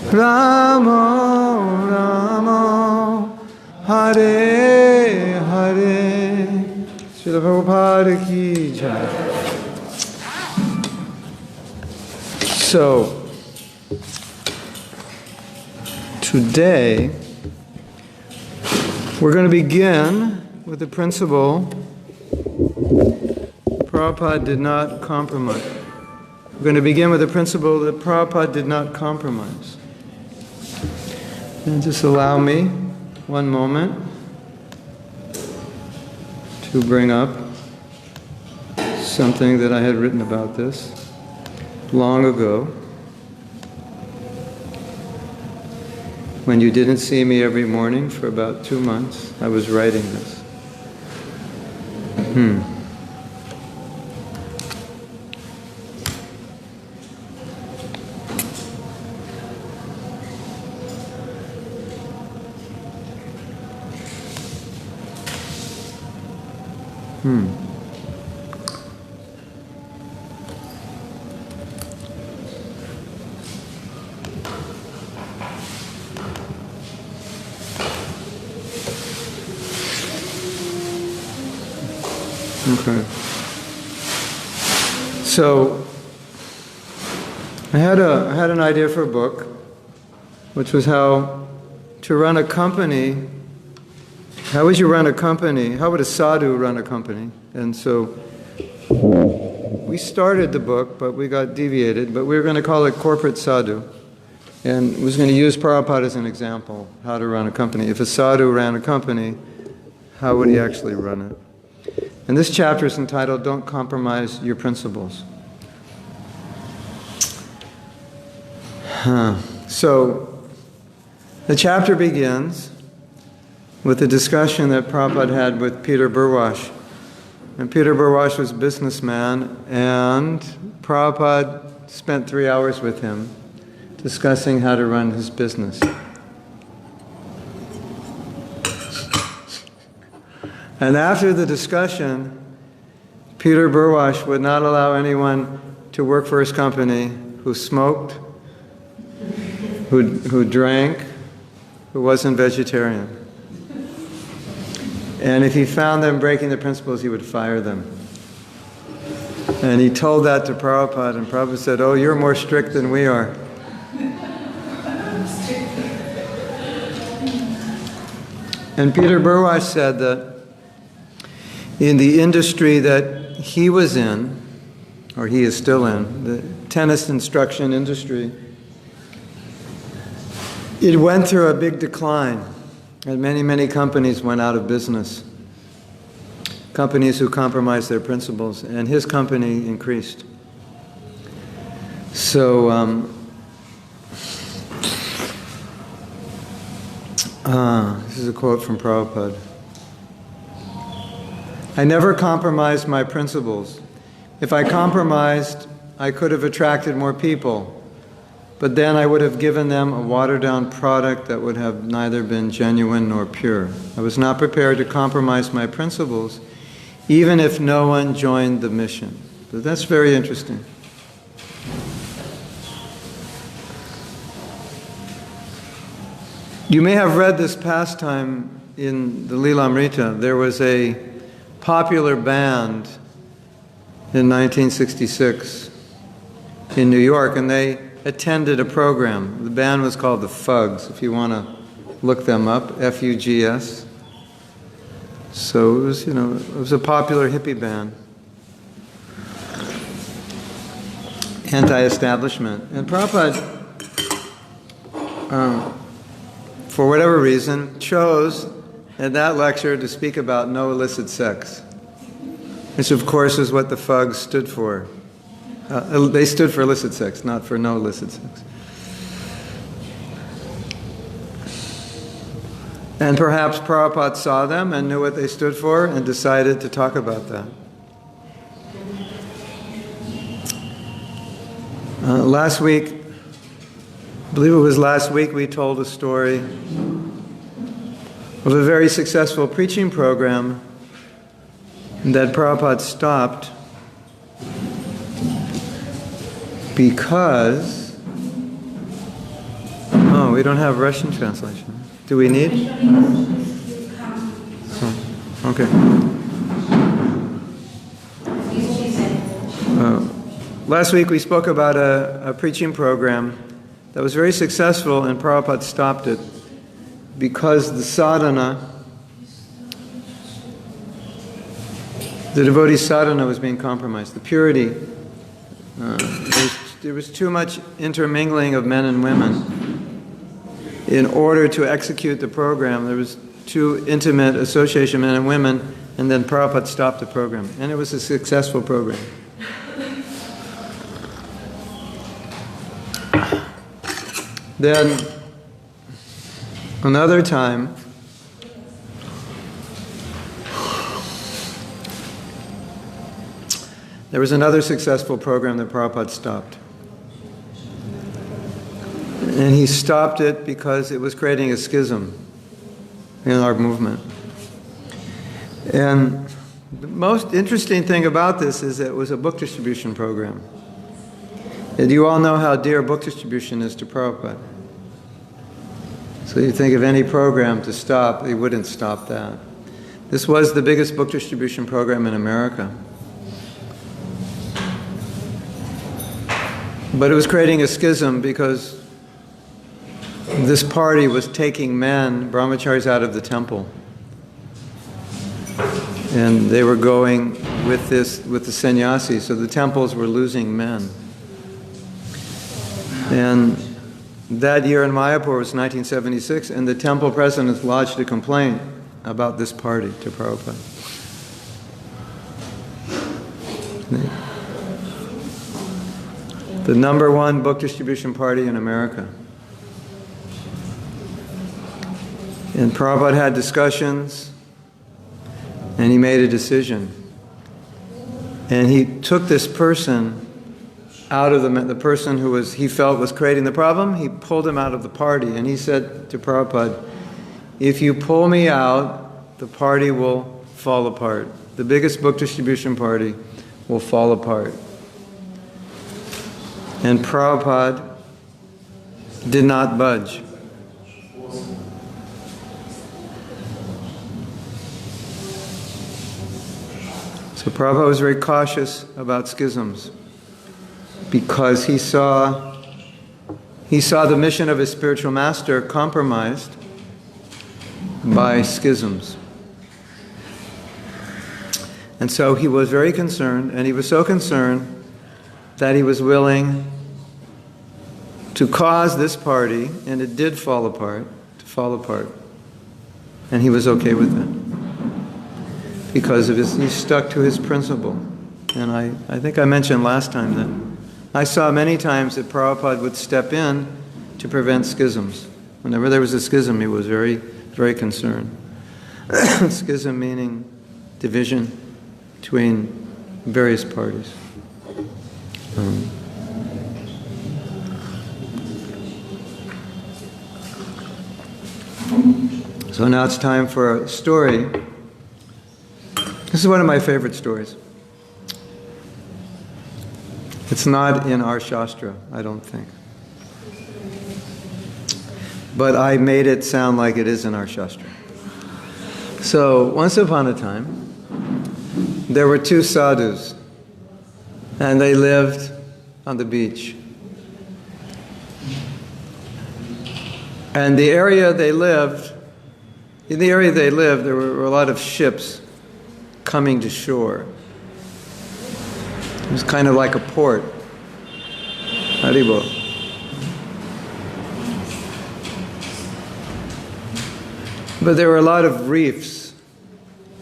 Ramo Ramo Hare Hare. Srila Prabhupada ki jai. So, today, we're going to begin with the principle Prabhupada did not compromise. We're going to begin with the principle that Prabhupada did not compromise. And just allow me one moment to bring up something that I had written about this long ago, when you didn't see me every morning for about 2 months. I was writing this. Okay. So, I had an idea for a book, which was how to run a company. How would you run a company? How would a sadhu run a company? And so, we started the book, but we got deviated, but we were going to call it Corporate Sadhu. And was going to use Prabhupada as an example, how to run a company. If a sadhu ran a company, how would he actually run it? And this chapter is entitled, Don't Compromise Your Principles. So, the chapter begins with a discussion that Prabhupada had with Peter Burwash. And Peter Burwash was a businessman, and Prabhupada spent 3 hours with him discussing how to run his business. And after the discussion, Peter Burwash would not allow anyone to work for his company who smoked, who drank, who wasn't vegetarian. And if he found them breaking the principles, he would fire them. And he told that to Prabhupada, and Prabhupada said, "Oh, you're more strict than we are." And Peter Burwash said that in the industry that he was in, or he is still in, the tennis instruction industry, it went through a big decline, and many companies went out of business. Companies who compromised their principles, and his company increased. So, this is a quote from Prabhupada. "I never compromised my principles. If I compromised, I could have attracted more people, but then I would have given them a watered-down product that would have neither been genuine nor pure. I was not prepared to compromise my principles, even if no one joined the mission." So that's very interesting. You may have read this pastime in the Lilamrita. There was a popular band in 1966 in New York, and they attended a program. The band was called the Fugs, if you want to look them up, F-U-G-S. So it was, it was a popular hippie band. Anti-establishment. And Prabhupada, for whatever reason, chose at that lecture to speak about no illicit sex, which of course is what the Fugs stood for. They stood for illicit sex, not for no illicit sex. And perhaps Prabhupada saw them and knew what they stood for and decided to talk about that. Last week, I believe it was last week, we told a story of a very successful preaching program that Prabhupada stopped because Oh, we don't have Russian translation. Do we need? Oh, okay. Last week we spoke about a preaching program that was very successful, and Prabhupada stopped it because the sadhana, the devotee sadhana, was being compromised. The purity, there was too much intermingling of men and women. In order to execute the program, there was too intimate association of men and women, and then Prabhupada stopped the program. And it was a successful program. Then, another time, there was another successful program that Prabhupada stopped. And he stopped it because it was creating a schism in our movement. And the most interesting thing about this is that it was a book distribution program. And you all know how dear book distribution is to Prabhupada. So you think of any program to stop, he wouldn't stop that. This was the biggest book distribution program in America. But it was creating a schism because this party was taking men, brahmacharis, out of the temple. And they were going with the sannyasis, so the temples were losing men. And that year in Mayapur was 1976, and the temple president lodged a complaint about this party to Prabhupada. The number one book distribution party in America. And Prabhupada had discussions, and he made a decision. And he took this person out of the person who he felt was creating the problem. He pulled him out of the party, and he said to Prabhupada, if you pull me out, the party will fall apart. The biggest book distribution party will fall apart. And Prabhupada did not budge. So Prabhupada was very cautious about schisms because he saw the mission of his spiritual master compromised by schisms. And so he was very concerned, and he was so concerned that he was willing to cause this party, and it did fall apart, And he was okay with it because he stuck to his principle. And I think I mentioned last time that I saw many times that Prabhupada would step in to prevent schisms. Whenever there was a schism, he was very, very concerned. Schism meaning division between various parties. So now it's time for a story. This is one of my favorite stories. It's not in our Shastra, I don't think. But I made it sound like it is in our Shastra. So, once upon a time, there were two sadhus, and they lived on the beach. And in the area they lived, there were a lot of ships coming to shore. It was kind of like a port. Haribo. But there were a lot of reefs.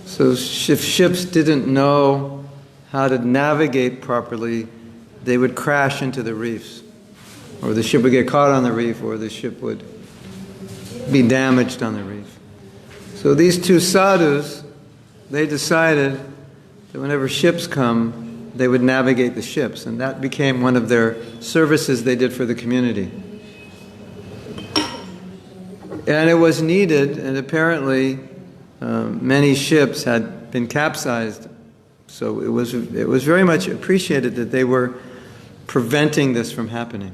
So if ships didn't know how to navigate properly, they would crash into the reefs. Or the ship would get caught on the reef, or the ship would be damaged on the reef. So these two sadhus, they decided that whenever ships come, they would navigate the ships, and that became one of their services they did for the community. And it was needed, and apparently many ships had been capsized, so it was very much appreciated that they were preventing this from happening.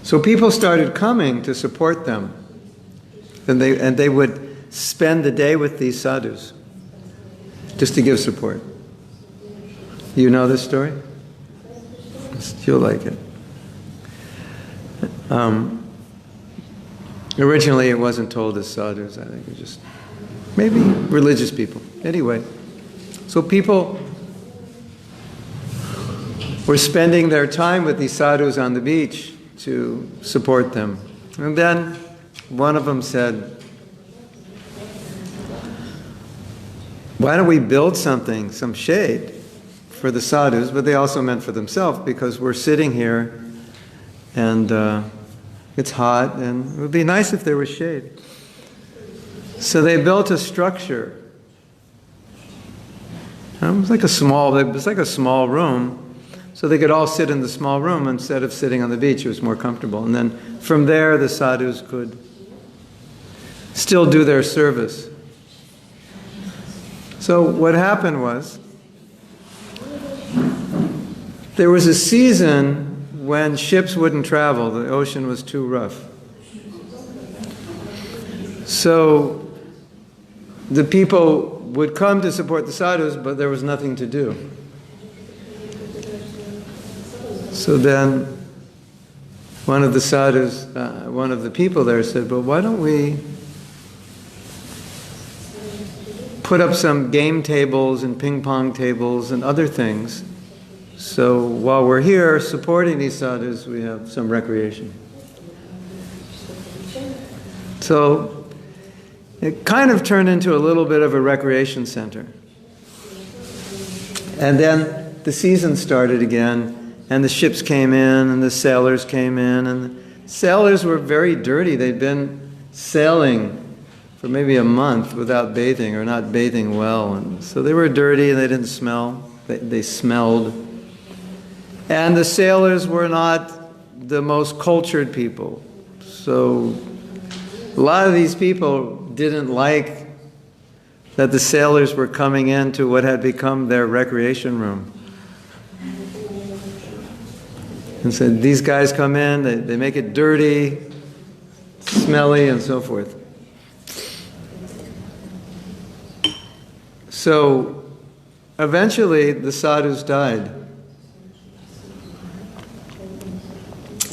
So people started coming to support them. And they would spend the day with these sadhus just to give support. You know this story? You'll like it. Originally, it wasn't told as sadhus. I think it was just maybe religious people. Anyway, so people were spending their time with these sadhus on the beach to support them. And then one of them said, why don't we build something, some shade for the sadhus, but they also meant for themselves, because we're sitting here and it's hot and it would be nice if there was shade. So they built a structure. It was like a small room, so they could all sit in the small room instead of sitting on the beach. It was more comfortable. And then from there, the sadhus could still do their service. So what happened was, there was a season when ships wouldn't travel. The ocean was too rough. So the people would come to support the sadhus, but there was nothing to do. So then one of the sadhus, one of the people there said, well, why don't we put up some game tables and ping pong tables and other things, so while we're here supporting these sadhus, we have some recreation. So it kind of turned into a little bit of a recreation center. And then the season started again, and the ships came in, and the sailors came in, and the sailors were very dirty. They'd been sailing for maybe a month without bathing, or not bathing well, and so they were dirty and they didn't smell. They smelled. And the sailors were not the most cultured people. So a lot of these people didn't like that the sailors were coming into what had become their recreation room. And so these guys come in, they make it dirty, smelly, and so forth. So eventually the sadhus died.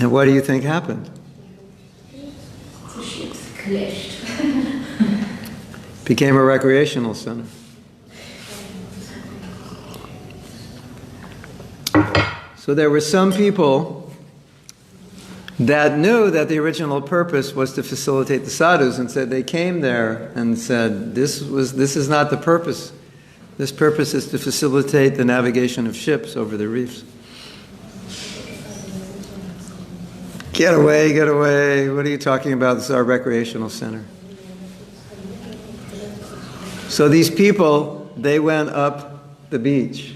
And what do you think happened? The ships crashed. Became a recreational center. So there were some people that knew that the original purpose was to facilitate the sadhus, and said they came there and said, this is not the purpose. This purpose is to facilitate the navigation of ships over the reefs. Get away, get away. What are you talking about? This is our recreational center. So these people, they went up the beach,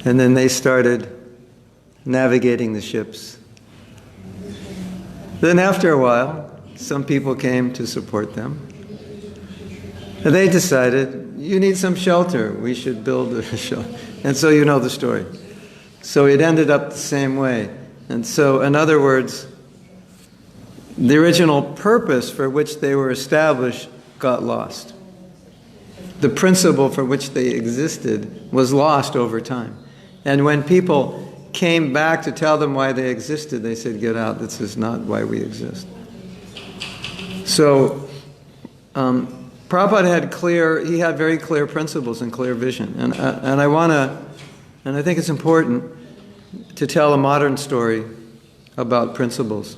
and then they started navigating the ships. Then after a while, some people came to support them. And they decided, you need some shelter. We should build a shelter. And so you know the story. So it ended up the same way. And so, in other words, the original purpose for which they were established got lost. The principle for which they existed was lost over time. And when people came back to tell them why they existed, they said, get out, this is not why we exist. So, Prabhupada had very clear principles and clear vision. And I think it's important to tell a modern story about principles.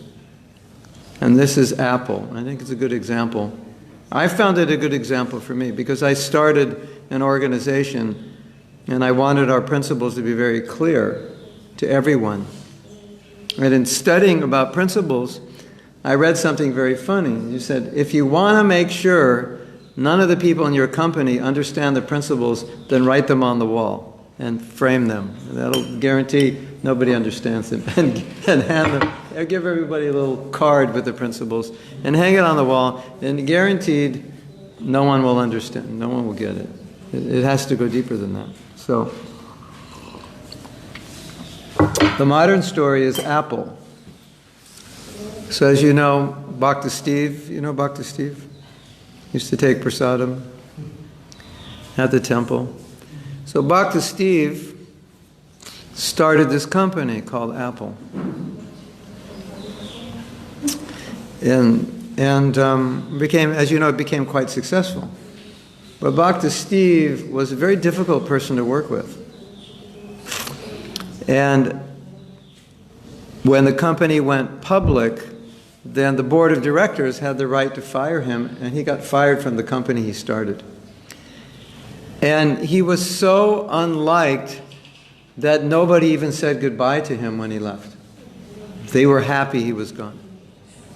And this is Apple. I think it's a good example. I found it a good example for me because I started an organization and I wanted our principles to be very clear to everyone. And in studying about principles, I read something very funny. You said, if you want to make sure none of the people in your company understand the principles, then write them on the wall and frame them. That'll guarantee nobody understands them. And hand them, or give everybody a little card with the principles and hang it on the wall, and guaranteed no one will understand, no one will get it. It has to go deeper than that. So, the modern story is Apple. So as you know, Bhakta Steve, you know Bhakta Steve? Used to take prasadam at the temple. So Bhakta Steve started this company called Apple. And became, as you know, it became quite successful. But Bhakta Steve was a very difficult person to work with. And when the company went public, then the board of directors had the right to fire him, and he got fired from the company he started. And he was so unliked that nobody even said goodbye to him when he left. They were happy he was gone.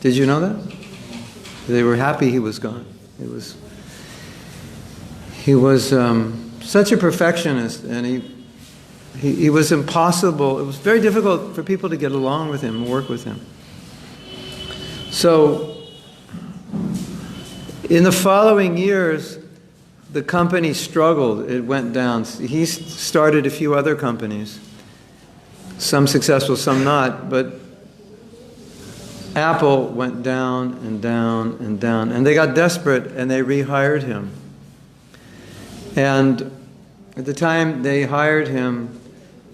Did you know that? They were happy he was gone. He was such a perfectionist, and he was impossible. It was very difficult for people to get along with him and work with him. So, in the following years, the company struggled. It went down. He started a few other companies, some successful, some not, but Apple went down and down and down. And they got desperate, and they rehired him. And at the time they hired him,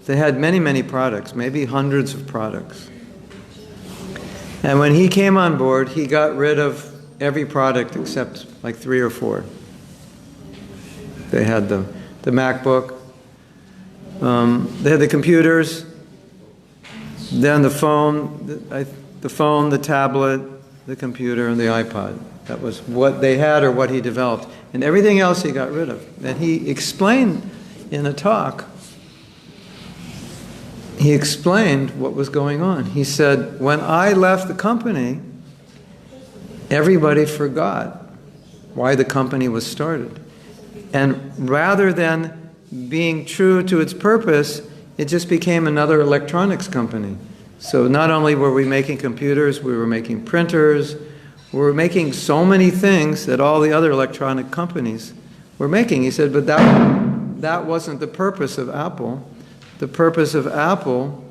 they had many, many products, maybe hundreds of products. And when he came on board, he got rid of every product except like 3 or 4. They had the MacBook, they had the computers, then the phone, the tablet, the computer, and the iPod. That was what they had or what he developed. And everything else he got rid of. And he explained in a talk, he explained what was going on. He said, when I left the company, everybody forgot why the company was started. And rather than being true to its purpose, it just became another electronics company. So not only were we making computers, we were making printers, we were making so many things that all the other electronic companies were making. He said, but that wasn't the purpose of Apple. The purpose of Apple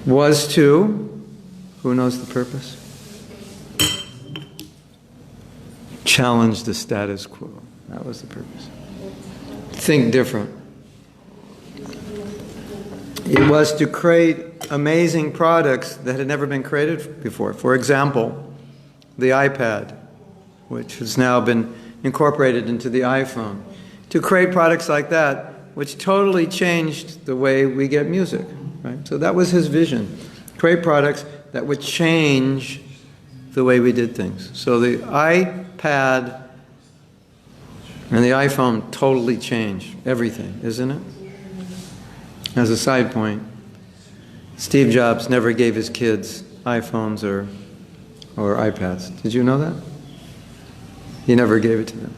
was to, who knows the purpose? Challenge the status quo. That was the purpose. Think different. It was to create amazing products that had never been created before. For example, the iPad, which has now been incorporated into the iPhone. To create products like that, which totally changed the way we get music. Right? So that was his vision. Create products that would change the way we did things. So the iPad and the iPhone totally changed everything, isn't it? As a side point, Steve Jobs never gave his kids iPhones or iPads. Did you know that? He never gave it to them.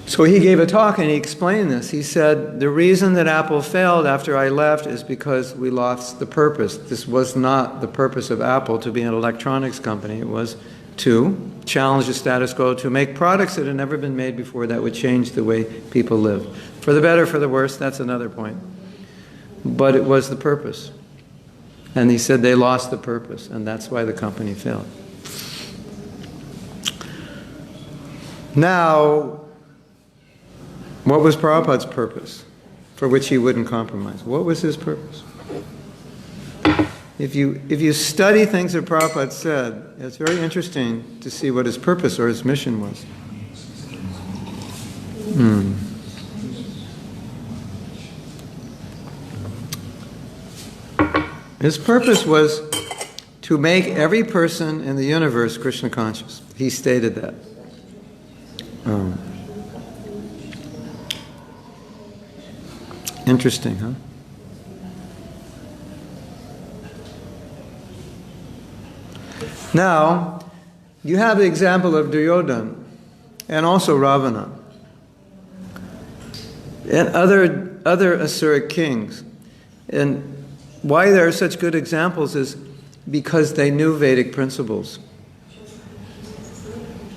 So he gave a talk and he explained this. He said, the reason that Apple failed after I left is because we lost the purpose. This was not the purpose of Apple to be an electronics company. It was to challenge the status quo, to make products that had never been made before that would change the way people live. For the better, for the worse, that's another point. But it was the purpose. And he said they lost the purpose, and that's why the company failed. Now, what was Prabhupada's purpose, for which he wouldn't compromise? What was his purpose? If you study things that Prabhupada said, it's very interesting to see what his purpose or his mission was. His purpose was to make every person in the universe Krishna conscious. He stated that. Interesting, huh? Now, you have the example of Duryodhana and also Ravana and other Asuric kings. And why there are such good examples is because they knew Vedic principles,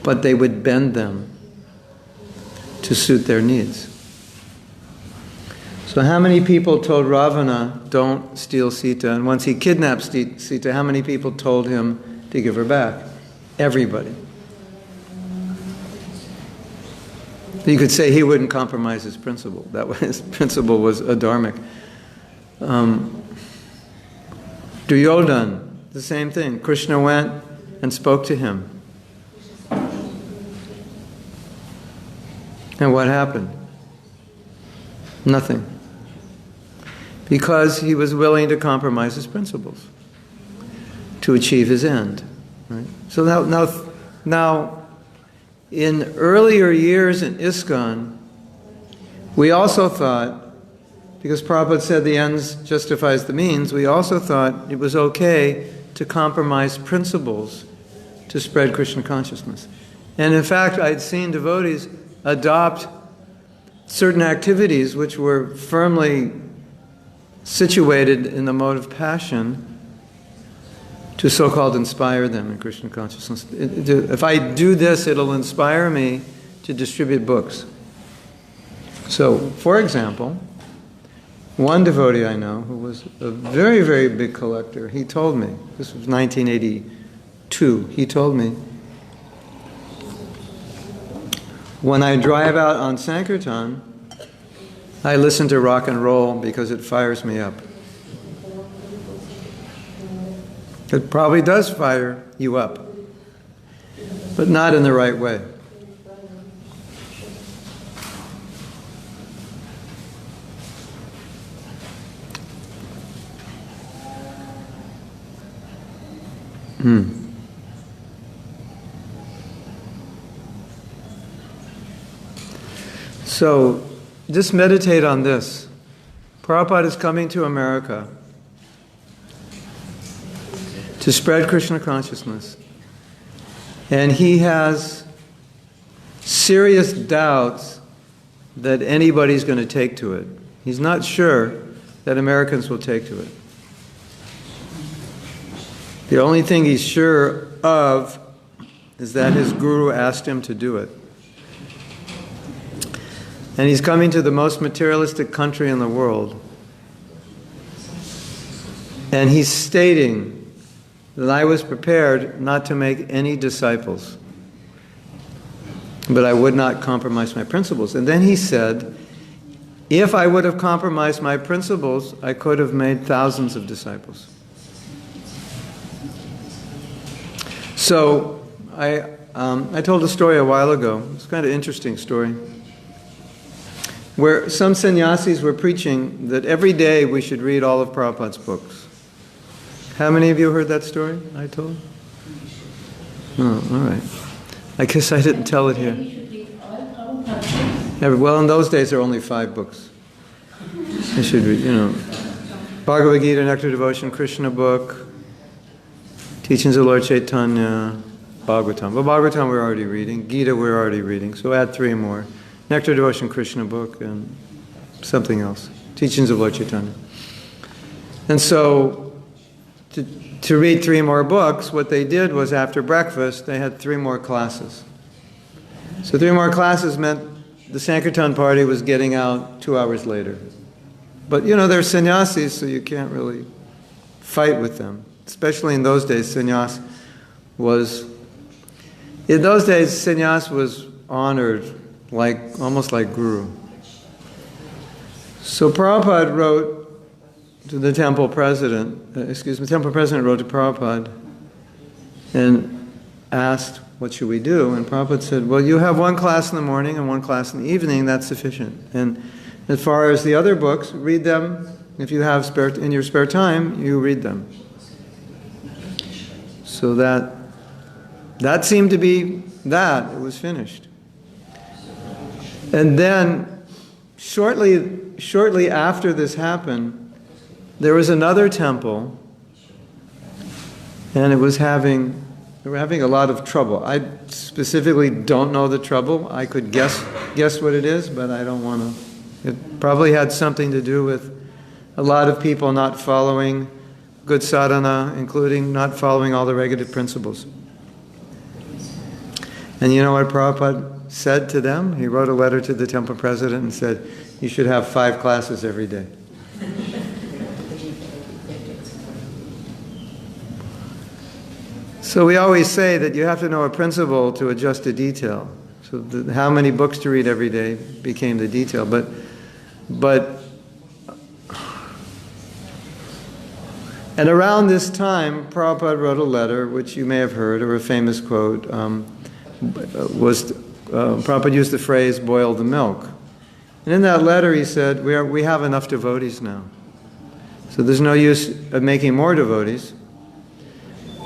but they would bend them to suit their needs. So how many people told Ravana, don't steal Sita? And once he kidnapped Sita, how many people told him to give her back? Everybody. You could say he wouldn't compromise his principle. That was, his principle was adharmic. Duryodhana, the same thing. Krishna went and spoke to him. And what happened? Nothing. Because he was willing to compromise his principles to achieve his end. Right? So now, in earlier years in ISKCON, we also thought, because Prabhupada said the ends justifies the means, we also thought it was okay to compromise principles to spread Krishna consciousness. And in fact, I'd seen devotees adopt certain activities which were firmly situated in the mode of passion to so-called inspire them in Krishna consciousness. If I do this, it'll inspire me to distribute books. So, for example, one devotee I know who was a very, very big collector, he told me, this was 1982, he told me, when I drive out on Sankirtan, I listen to rock and roll because it fires me up. It probably does fire you up, but not in the right way. So, just meditate on this. Prabhupada is coming to America to spread Krishna consciousness. And he has serious doubts that anybody's going to take to it. He's not sure that Americans will take to it. The only thing he's sure of is that his guru asked him to do it. And he's coming to the most materialistic country in the world. And he's stating that I was prepared not to make any disciples, but I would not compromise my principles. And then he said, if I would have compromised my principles, I could have made thousands of disciples. So I told a story a while ago. It's kind of an interesting story, where some sannyasis were preaching that every day we should read all of Prabhupada's books. How many of you heard that story I told? Oh, all right. I guess I didn't tell it here. Well, in those days there were only 5 books. You should read, Bhagavad Gita, Nectar Devotion, Krishna book, Teachings of Lord Chaitanya, Bhagavatam. Well, Bhagavatam we're already reading, Gita we're already reading, so add 3 more. Nectar Devotion, Krishna book, and something else. Teachings of Lord Chaitanya. And so, to read 3 more books, what they did was after breakfast, they had 3 more classes. So 3 more classes meant the Sankirtan party was getting out 2 hours later. But they're sannyasis, so you can't really fight with them. Especially in those days, sannyas was honored almost like guru. So Prabhupada wrote to the temple president, the temple president wrote to Prabhupada and asked, what should we do? And Prabhupada said, well, you have 1 class in the morning and 1 class in the evening, that's sufficient. And as far as the other books, read them. If you have in your spare time, you read them. So that seemed to be that. It was finished. And then, shortly after this happened, there was another temple, and they were having a lot of trouble. I specifically don't know the trouble. I could guess what it is, but I don't want to. It probably had something to do with a lot of people not following good sadhana, including not following all the regulative principles. And you know what Prabhupada said to them? He wrote a letter to the temple president and said, you should have 5 classes every day. So we always say that you have to know a principle to adjust a detail. So how many books to read every day became the detail. But and around this time, Prabhupada wrote a letter, which you may have heard, or a famous quote, Prabhupada used the phrase, boil the milk. And in that letter he said, we have enough devotees now. So there's no use of making more devotees.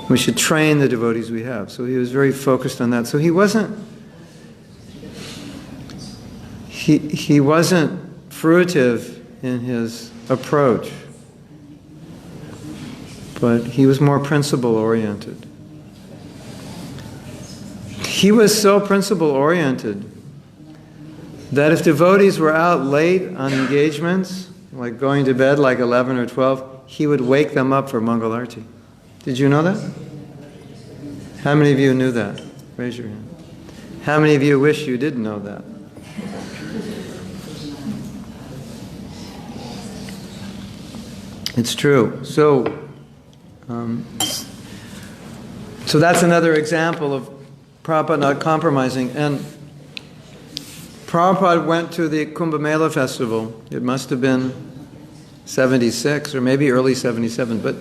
We should train the devotees we have. So he was very focused on that. So he wasn't fruitive in his approach, but he was more principle-oriented. He was so principle-oriented that if devotees were out late on engagements, like going to bed like 11 or 12, he would wake them up for Mangal Arati. Did you know that? How many of you knew that? Raise your hand. How many of you wish you didn't know that? It's true. So that's another example of Prabhupada not compromising. And Prabhupada went to the Kumbh Mela festival. It must have been 76 or maybe early 77. But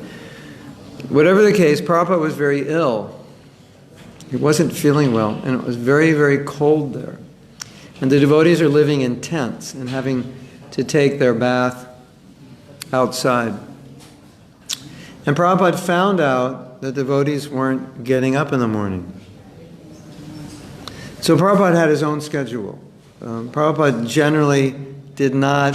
whatever the case, Prabhupada was very ill. He wasn't feeling well, and it was very, very cold there. And the devotees are living in tents and having to take their bath outside. And Prabhupada found out that devotees weren't getting up in the morning. So Prabhupada had his own schedule. Prabhupada generally did not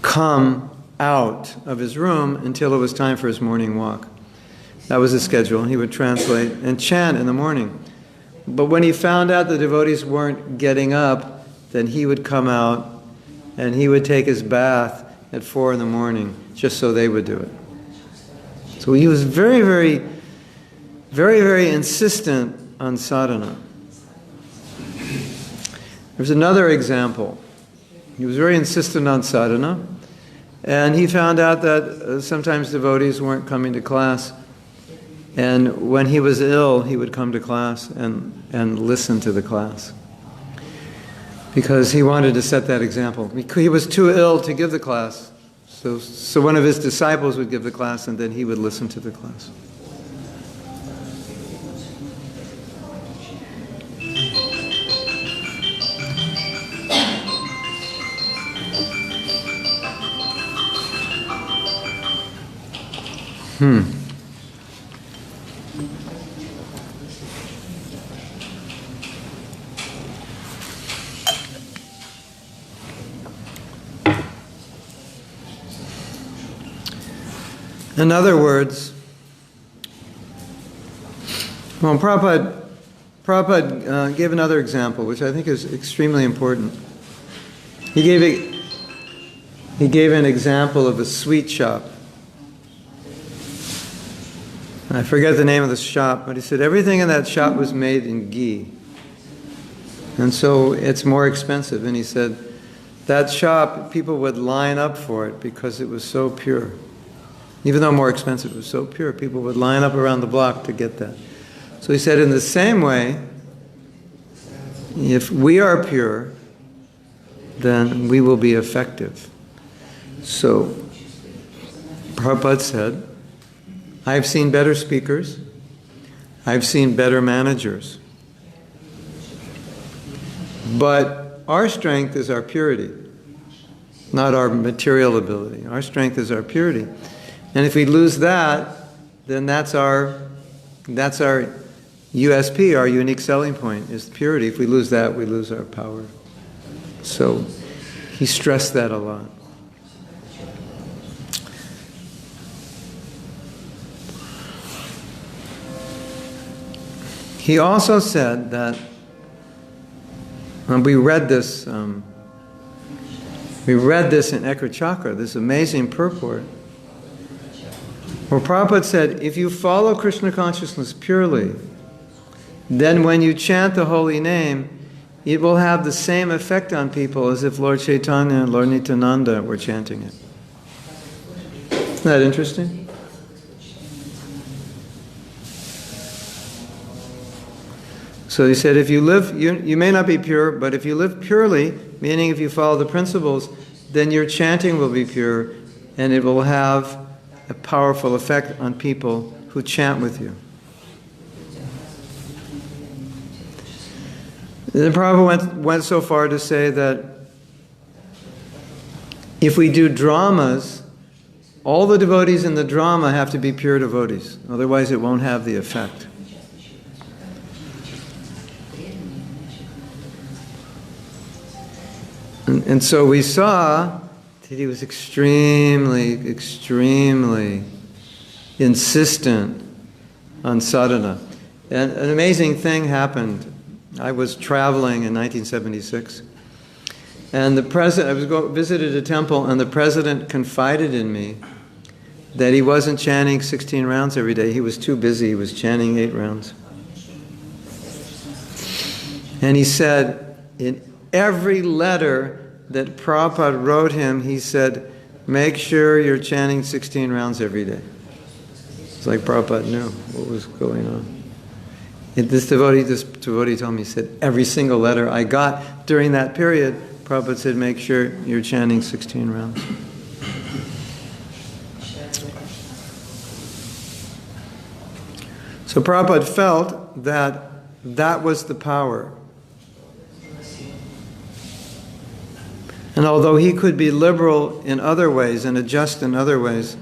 come out of his room until it was time for his morning walk. That was his schedule. He would translate and chant in the morning. But when he found out the devotees weren't getting up, then he would come out and he would take his bath at 4 in the morning, just so they would do it. So he was very, very, very, very insistent on sadhana. There's another example. He was very insistent on sadhana, and he found out that sometimes devotees weren't coming to class. And when he was ill, he would come to class and listen to the class, because he wanted to set that example. He was too ill to give the class, so one of his disciples would give the class, and then he would listen to the class. In other words, well, Prabhupada gave another example, which I think is extremely important. He gave an example of a sweet shop. I forget the name of the shop, but he said everything in that shop was made in ghee. And so it's more expensive. And he said that shop, people would line up for it because it was so pure. Even though more expensive, it was so pure, people would line up around the block to get that. So he said, in the same way, if we are pure, then we will be effective. So, Prabhupada said, I've seen better speakers, I've seen better managers, but our strength is our purity, not our material ability. Our strength is our purity. And if we lose that, then that's our USP, our unique selling point, is purity. If we lose that, we lose our power. So he stressed that a lot. He also said that, and we read this in Ekra Chakra, this amazing purport, where Prabhupada said, if you follow Krishna consciousness purely, then when you chant the holy name, it will have the same effect on people as if Lord Chaitanya and Lord Nityananda were chanting it. Isn't that interesting? So he said, if you live, you may not be pure, but if you live purely, meaning if you follow the principles, then your chanting will be pure, and it will have a powerful effect on people who chant with you. The Prabhupada went so far to say that if we do dramas, all the devotees in the drama have to be pure devotees. Otherwise it won't have the effect. And so we saw that he was extremely insistent on sadhana. And an amazing thing happened. I was traveling in 1976, and the president, visited a temple, and the president confided in me that he wasn't chanting 16 rounds every day. He was too busy. He was chanting 8 rounds. And he said, in every letter that Prabhupada wrote him, he said, make sure you're chanting 16 rounds every day. It's like Prabhupada knew what was going on. This devotee told me, he said, every single letter I got during that period, Prabhupada said, make sure you're chanting 16 rounds. So Prabhupada felt that that was the power. And although he could be liberal in other ways and adjust in other ways,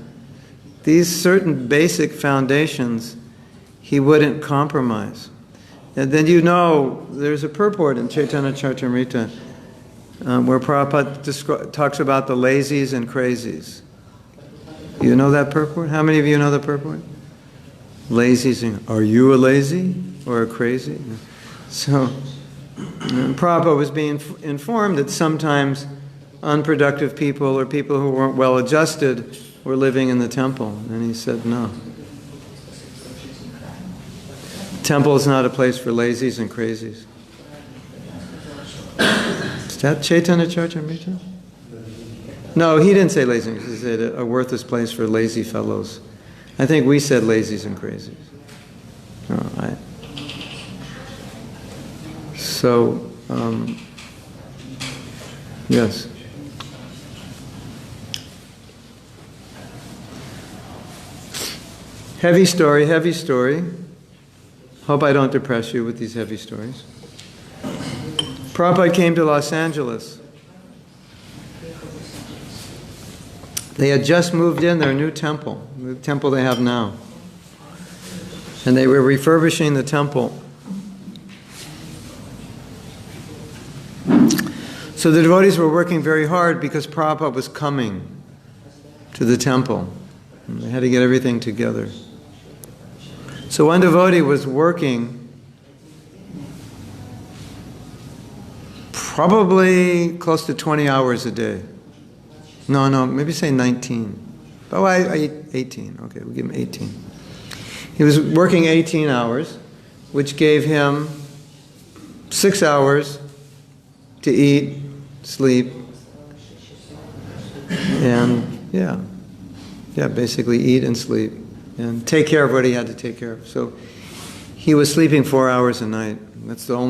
these certain basic foundations he wouldn't compromise. And then there's a purport in Chaitanya Charitamrita where Prabhupada talks about the lazies and crazies. You know that purport? How many of you know the purport? Lazies and, are you a lazy or a crazy? So Prabhupada was being informed that sometimes unproductive people or people who weren't well adjusted were living in the temple. And he said, no. Temple is not a place for lazies and crazies. Is that Chaitanya Charitamrita? No, he didn't say lazy. He said a worthless place for lazy fellows. I think we said lazies and crazies. So, yes. Heavy story. Hope I don't depress you with these heavy stories. Prabhupada came to Los Angeles. They had just moved in their new temple, the temple they have now. And they were refurbishing the temple. So the devotees were working very hard because Prabhupada was coming to the temple. And they had to get everything together. So one devotee was working probably close to 20 hours a day. No, maybe say 19. Oh, 18. Okay, we'll give him 18. He was working 18 hours, which gave him 6 hours to eat, sleep, and basically eat and sleep. And take care of what he had to take care of. So he was sleeping 4 hours a night. That's all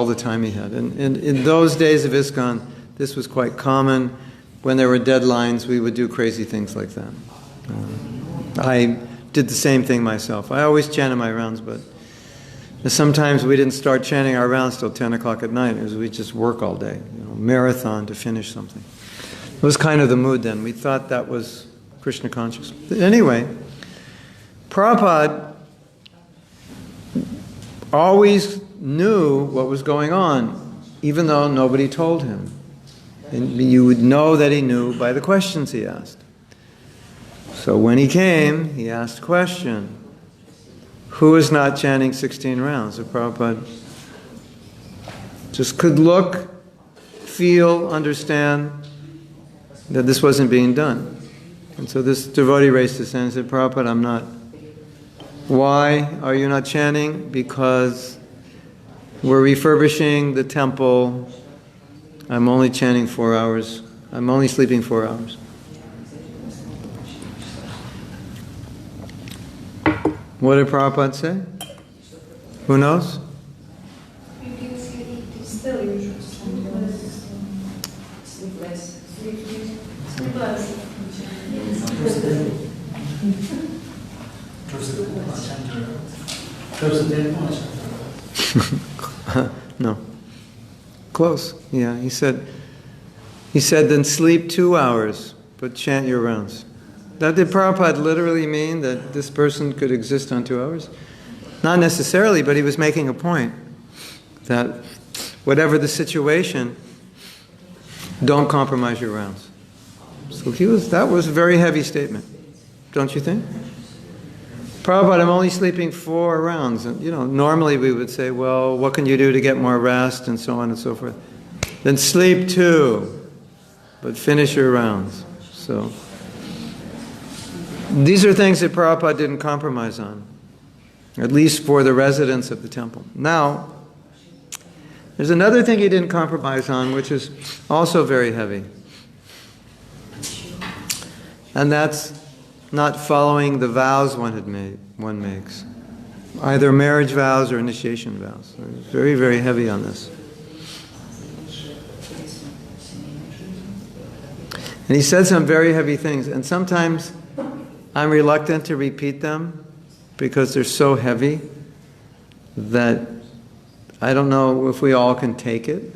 the time he had. And in those days of ISKCON, this was quite common. When there were deadlines, we would do crazy things like that. I did the same thing myself. I always chanted my rounds, but sometimes we didn't start chanting our rounds till 10 o'clock at night. We'd just work all day, marathon to finish something. It was kind of the mood then. We thought that was Krishna conscious. But anyway, Prabhupada always knew what was going on, even though nobody told him. And you would know that he knew by the questions he asked. So when he came, he asked a question. Who is not chanting 16 rounds? So Prabhupada just could look, feel, understand that this wasn't being done. And so this devotee raised his hand and said, Prabhupada, I'm not. Why are you not chanting? Because We're refurbishing the temple. I'm only chanting 4 hours. I'm only sleeping 4 hours. What did Prabhupada say? Who knows? Still usually sleepless. No. Close. Yeah, he said then sleep 2 hours, but chant your rounds. That did Prabhupada literally mean that this person could exist on 2 hours? Not necessarily, but he was making a point that whatever the situation, don't compromise your rounds. So that was a very heavy statement, don't you think? Prabhupada, I'm only sleeping 4 rounds. And, normally we would say, well, what can you do to get more rest and so on and so forth. Then sleep 2, but finish your rounds. So these are things that Prabhupada didn't compromise on, at least for the residents of the temple. Now, there's another thing he didn't compromise on, which is also very heavy. And that's not following the vows one makes. Either marriage vows or initiation vows. It's very, very heavy on this. And he said some very heavy things, and sometimes I'm reluctant to repeat them because they're so heavy that I don't know if we all can take it.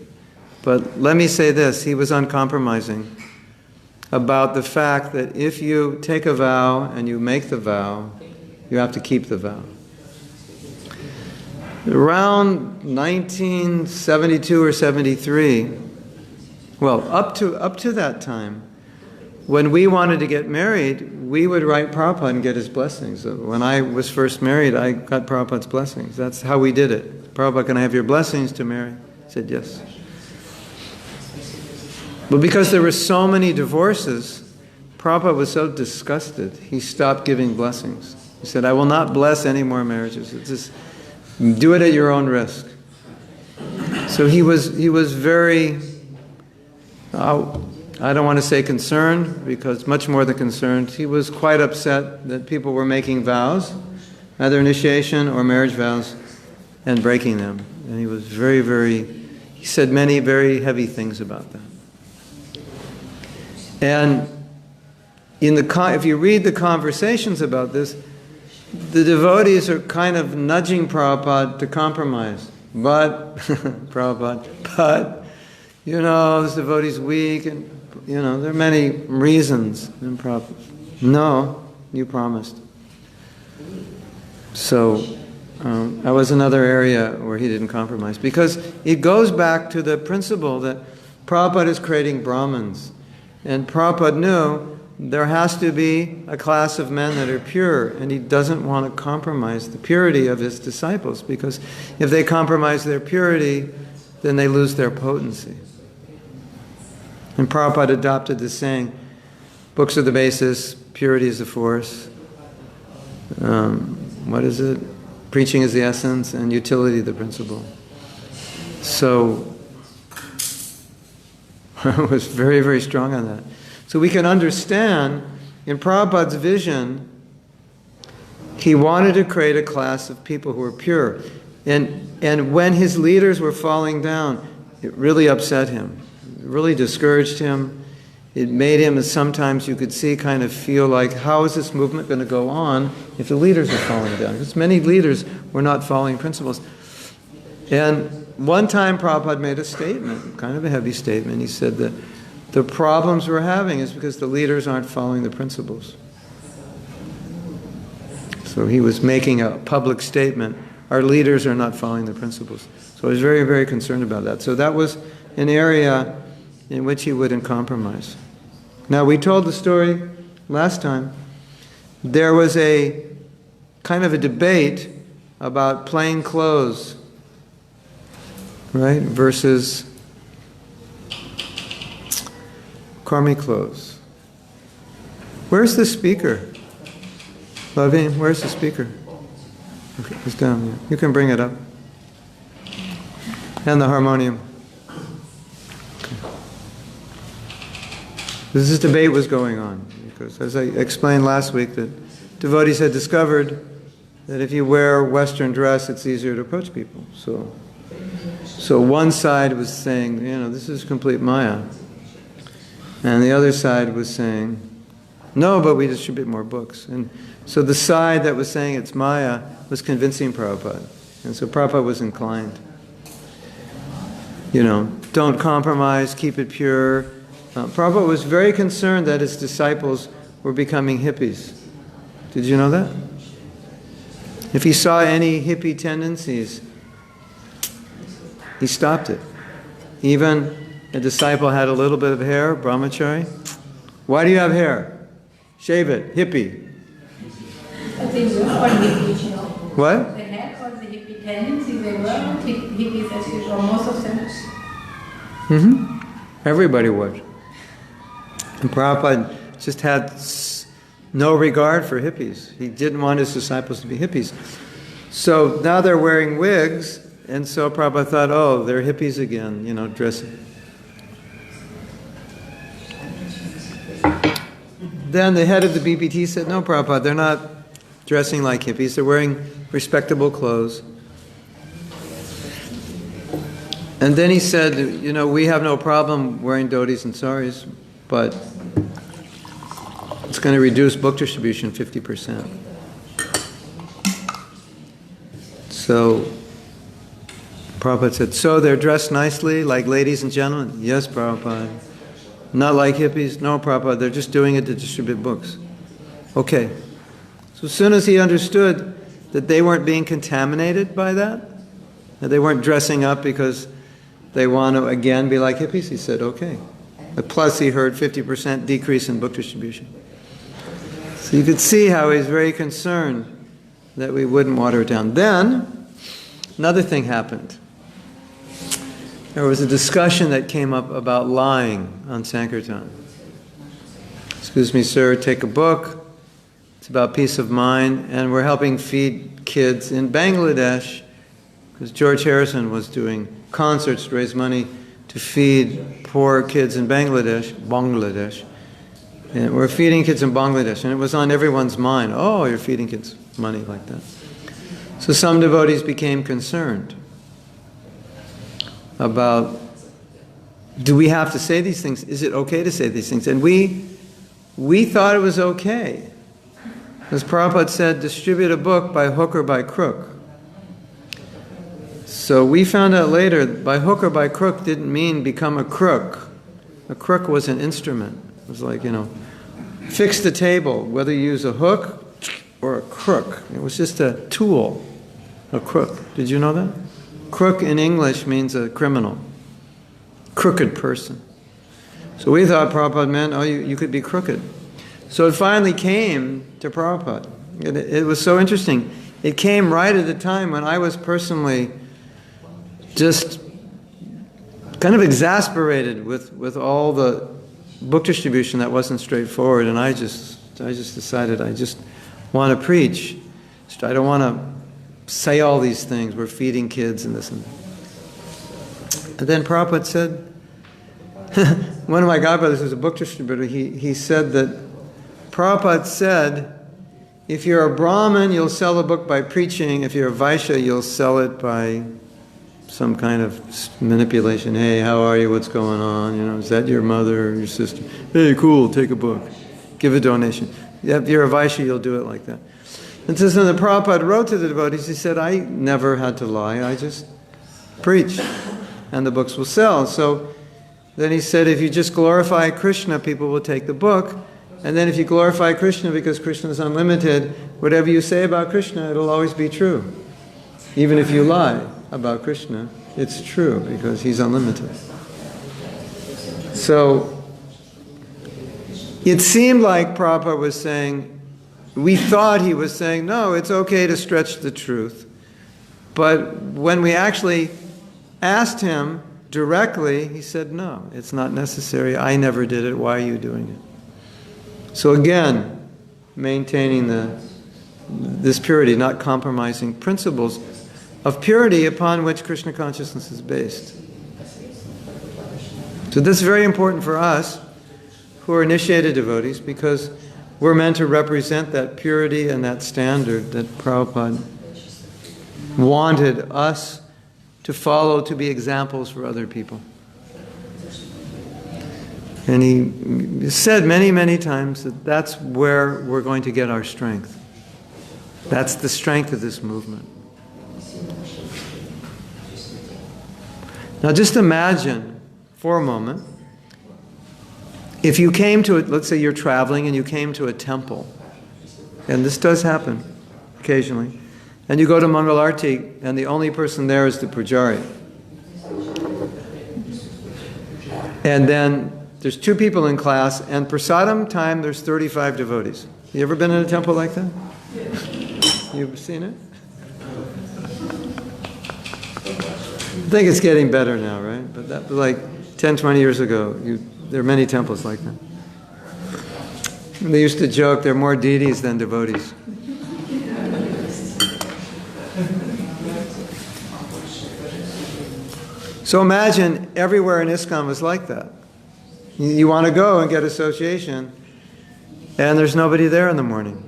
But let me say this, he was uncompromising about the fact that if you take a vow and you make the vow, you have to keep the vow. Around 1972 or 73, well, up to that time, when we wanted to get married, we would write Prabhupada and get his blessings. When I was first married, I got Prabhupada's blessings. That's how we did it. Prabhupada, can I have your blessings to marry? I said, yes. But because there were so many divorces, Prabhupada was so disgusted, he stopped giving blessings. He said, I will not bless any more marriages. It's just, do it at your own risk. So he was very, I don't want to say concerned, because much more than concerned. He was quite upset that people were making vows, either initiation or marriage vows, and breaking them. And he was very, very, he said many very heavy things about that. And if you read the conversations about this, the devotees are kind of nudging Prabhupada to compromise. But, Prabhupada, this devotee's weak, and, there are many reasons. And Prabhupada, no, you promised. So, that was another area where he didn't compromise. Because it goes back to the principle that Prabhupada is creating Brahmins. And Prabhupada knew there has to be a class of men that are pure, and he doesn't want to compromise the purity of his disciples, because if they compromise their purity, then they lose their potency. And Prabhupada adopted this saying, books are the basis, purity is the force. What is it? Preaching is the essence, and utility the principle. So, I was very, very strong on that. So we can understand, in Prabhupada's vision, he wanted to create a class of people who were pure. And when his leaders were falling down, it really upset him. It really discouraged him. It made him, as sometimes you could see, kind of feel like, how is this movement going to go on if the leaders are falling down? Because many leaders were not following principles. And one time Prabhupada made a statement, kind of a heavy statement. He said that the problems we're having is because the leaders aren't following the principles. So he was making a public statement, our leaders are not following the principles. So I was very, very concerned about that. So that was an area in which he wouldn't compromise. Now, we told the story last time. There was a kind of a debate about plain clothes, right, versus karmi clothes. Where's the speaker? Laveen, where's the speaker? Okay, it's down here. You can bring it up. And the harmonium. This debate was going on, because as I explained last week, that devotees had discovered that if you wear Western dress, it's easier to approach people. So one side was saying, this is complete Maya. And the other side was saying, no, but we distribute more books. And so the side that was saying it's Maya was convincing Prabhupada. And so Prabhupada was inclined. Don't compromise, keep it pure. Prabhupada was very concerned that his disciples were becoming hippies. Did you know that? If he saw any hippie tendencies, he stopped it. Even a disciple had a little bit of hair, brahmachari. Why do you have hair? Shave it, hippie. But they were all hippies, What? They had all the hippie tendencies. They were hippies as usual, most of them. Everybody was. And Prabhupada just had no regard for hippies. He didn't want his disciples to be hippies. So now they're wearing wigs, and so Prabhupada thought, oh, they're hippies again, dressing. Then the head of the BPT said, no, Prabhupada, they're not dressing like hippies. They're wearing respectable clothes. And then he said, we have no problem wearing dhotis and saris, but it's going to reduce book distribution 50%. So Prabhupada said, so they're dressed nicely like ladies and gentlemen? Yes, Prabhupada. Not like hippies? No, Prabhupada, they're just doing it to distribute books. Okay. So as soon as he understood that they weren't being contaminated by that they weren't dressing up because they want to again be like hippies, he said, okay. Plus he heard 50% decrease in book distribution. So you could see how he's very concerned that we wouldn't water it down. Then, another thing happened. There was a discussion that came up about lying on Sankirtan. Excuse me, sir, take a book. It's about peace of mind, and we're helping feed kids in Bangladesh, because George Harrison was doing concerts to raise money to feed poor kids in Bangladesh. And we're feeding kids in Bangladesh, and it was on everyone's mind. Oh, you're feeding kids money like that. So some devotees became concerned about, do we have to say these things? Is it okay to say these things? And we thought it was okay. As Prabhupada said, distribute a book by hook or by crook. So we found out later, by hook or by crook didn't mean become a crook. A crook was an instrument. It was like, fix the table, whether you use a hook or a crook. It was just a tool, a crook. Did you know that? Crook in English means a criminal, crooked person. So we thought Prabhupada meant, oh, you could be crooked. So it finally came to Prabhupada. It was so interesting. It came right at the time when I was personally just kind of exasperated with all the book distribution that wasn't straightforward, and I just decided I just want to preach. I don't want to say all these things. We're feeding kids and this and that. And then Prabhupada said, one of my godbrothers who's a book distributor, he said that Prabhupada said, if you're a Brahmin, you'll sell a book by preaching. If you're a Vaishya, you'll sell it by some kind of manipulation. Hey, how are you? What's going on? Is that your mother or your sister? Hey, cool, take a book. Give a donation. If you're a Vaishya, you'll do it like that. And so then the Prabhupada wrote to the devotees, he said, I never had to lie, I just preach, and the books will sell. So then he said, if you just glorify Krishna, people will take the book. And then if you glorify Krishna because Krishna is unlimited, whatever you say about Krishna, it'll always be true. Even if you lie about Krishna, it's true because he's unlimited. So it seemed like Prabhupada was saying, we thought he was saying, no, it's okay to stretch the truth. But when we actually asked him directly, he said, no, it's not necessary. I never did it. Why are you doing it? So again, maintaining this purity, not compromising principles. of purity upon which Krishna consciousness is based. So this is very important for us who are initiated devotees, because we're meant to represent that purity and that standard that Prabhupada wanted us to follow, to be examples for other people. And he said many, many times that that's where we're going to get our strength. That's the strength of this movement. Now just imagine for a moment, if you came to, let's say you're traveling and you came to a temple, and this does happen occasionally, and you go to Mangalarti and the only person there is the Pujari. And then there's 2 people in class, and prasadam time there's 35 devotees. You ever been in a temple like that? You've seen it? I think it's getting better now, right? But that was like 10, 20 years ago. There are many temples like that. And they used to joke, there are more deities than devotees. So imagine everywhere in ISKCON was like that. You want to go and get association, and there's nobody there in the morning.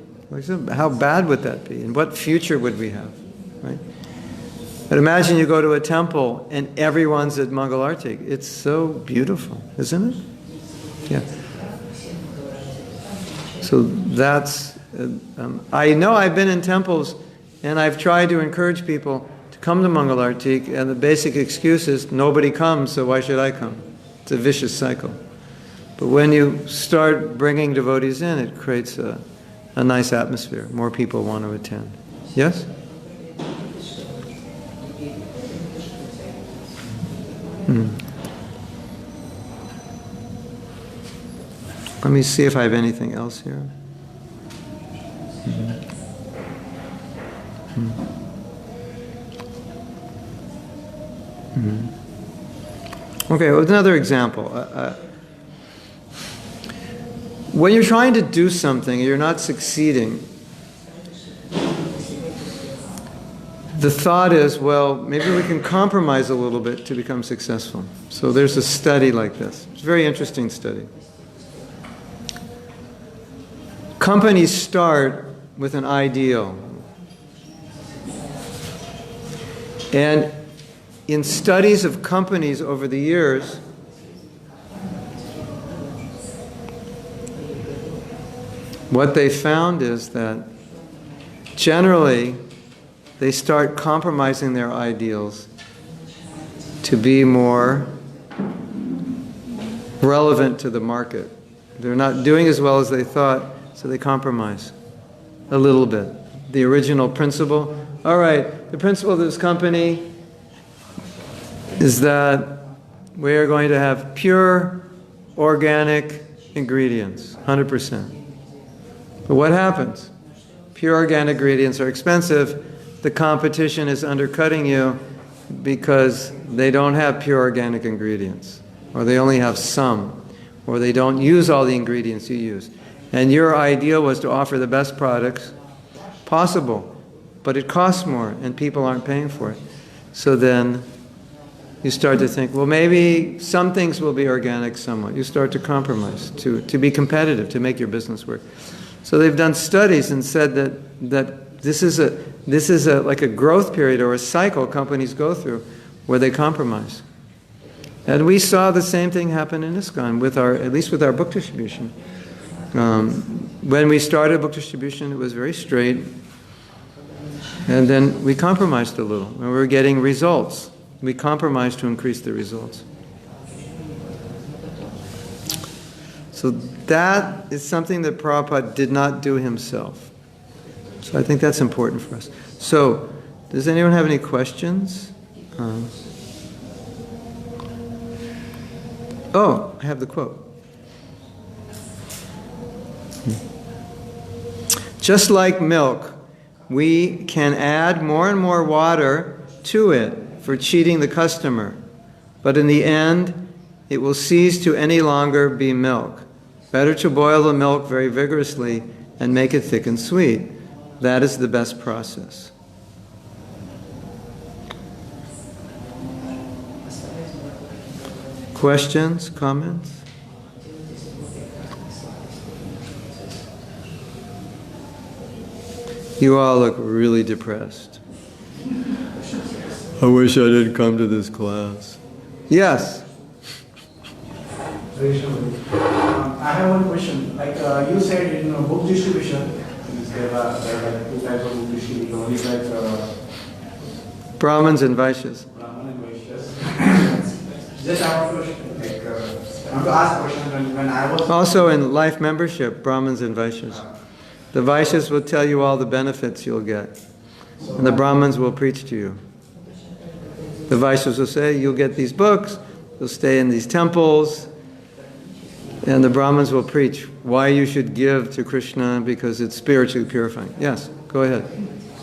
How bad would that be? And what future would we have? Right? But imagine you go to a temple and everyone's at Mangalarti. It's so beautiful, isn't it? Yeah. So that's, I know I've been in temples and I've tried to encourage people to come to Mangalarti, and the basic excuse is nobody comes, so why should I come? It's a vicious cycle. But when you start bringing devotees in, it creates a nice atmosphere. More people want to attend. Yes? Let me see if I have anything else here. Okay, well, another example. When you're trying to do something and you're not succeeding, the thought is, well, maybe we can compromise a little bit to become successful. So there's a study like this. It's a very interesting study. Companies start with an ideal. And in studies of companies over the years, what they found is that generally they start compromising their ideals to be more relevant to the market. They're not doing as well as they thought, so they compromise a little bit. The original principle, all right, the principle of this company is that we are going to have pure organic ingredients, 100%. But what happens? Pure organic ingredients are expensive. The competition is undercutting you because they don't have pure organic ingredients, or they only have some, or they don't use all the ingredients you use. And your ideal was to offer the best products possible, but it costs more and people aren't paying for it. So then you start to think, well, maybe some things will be organic somewhat. You start to compromise to be competitive, to make your business work. So they've done studies and said that this is like a growth period or a cycle companies go through where they compromise. And we saw the same thing happen in ISKCON at least with our book distribution. When we started book distribution, it was very straight, and then we compromised a little. When we were getting results, we compromised to increase the results. So that is something that Prabhupada did not do himself. So I think that's important for us. So, does anyone have any questions? Oh, I have the quote. Just like milk, we can add more and more water to it for cheating the customer, but in the end, it will cease to any longer be milk. Better to boil the milk very vigorously and make it thick and sweet. That is the best process. Questions, comments? You all look really depressed. I wish I didn't come to this class. Yes. I have one question. Like you said in book distribution, there are like two types of book distribution. One is like Brahmins and Vaishyas. Brahman and Vaishyas. Just I have a question. Like I want to ask a question when I was Also in life membership, Brahmins and Vaishyas. The Vaishyas will tell you all the benefits you'll get. And the Brahmins will preach to you. The Vaishyas will say, you'll get these books, you'll stay in these temples, and the Brahmins will preach why you should give to Krishna because it's spiritually purifying. Yes, go ahead.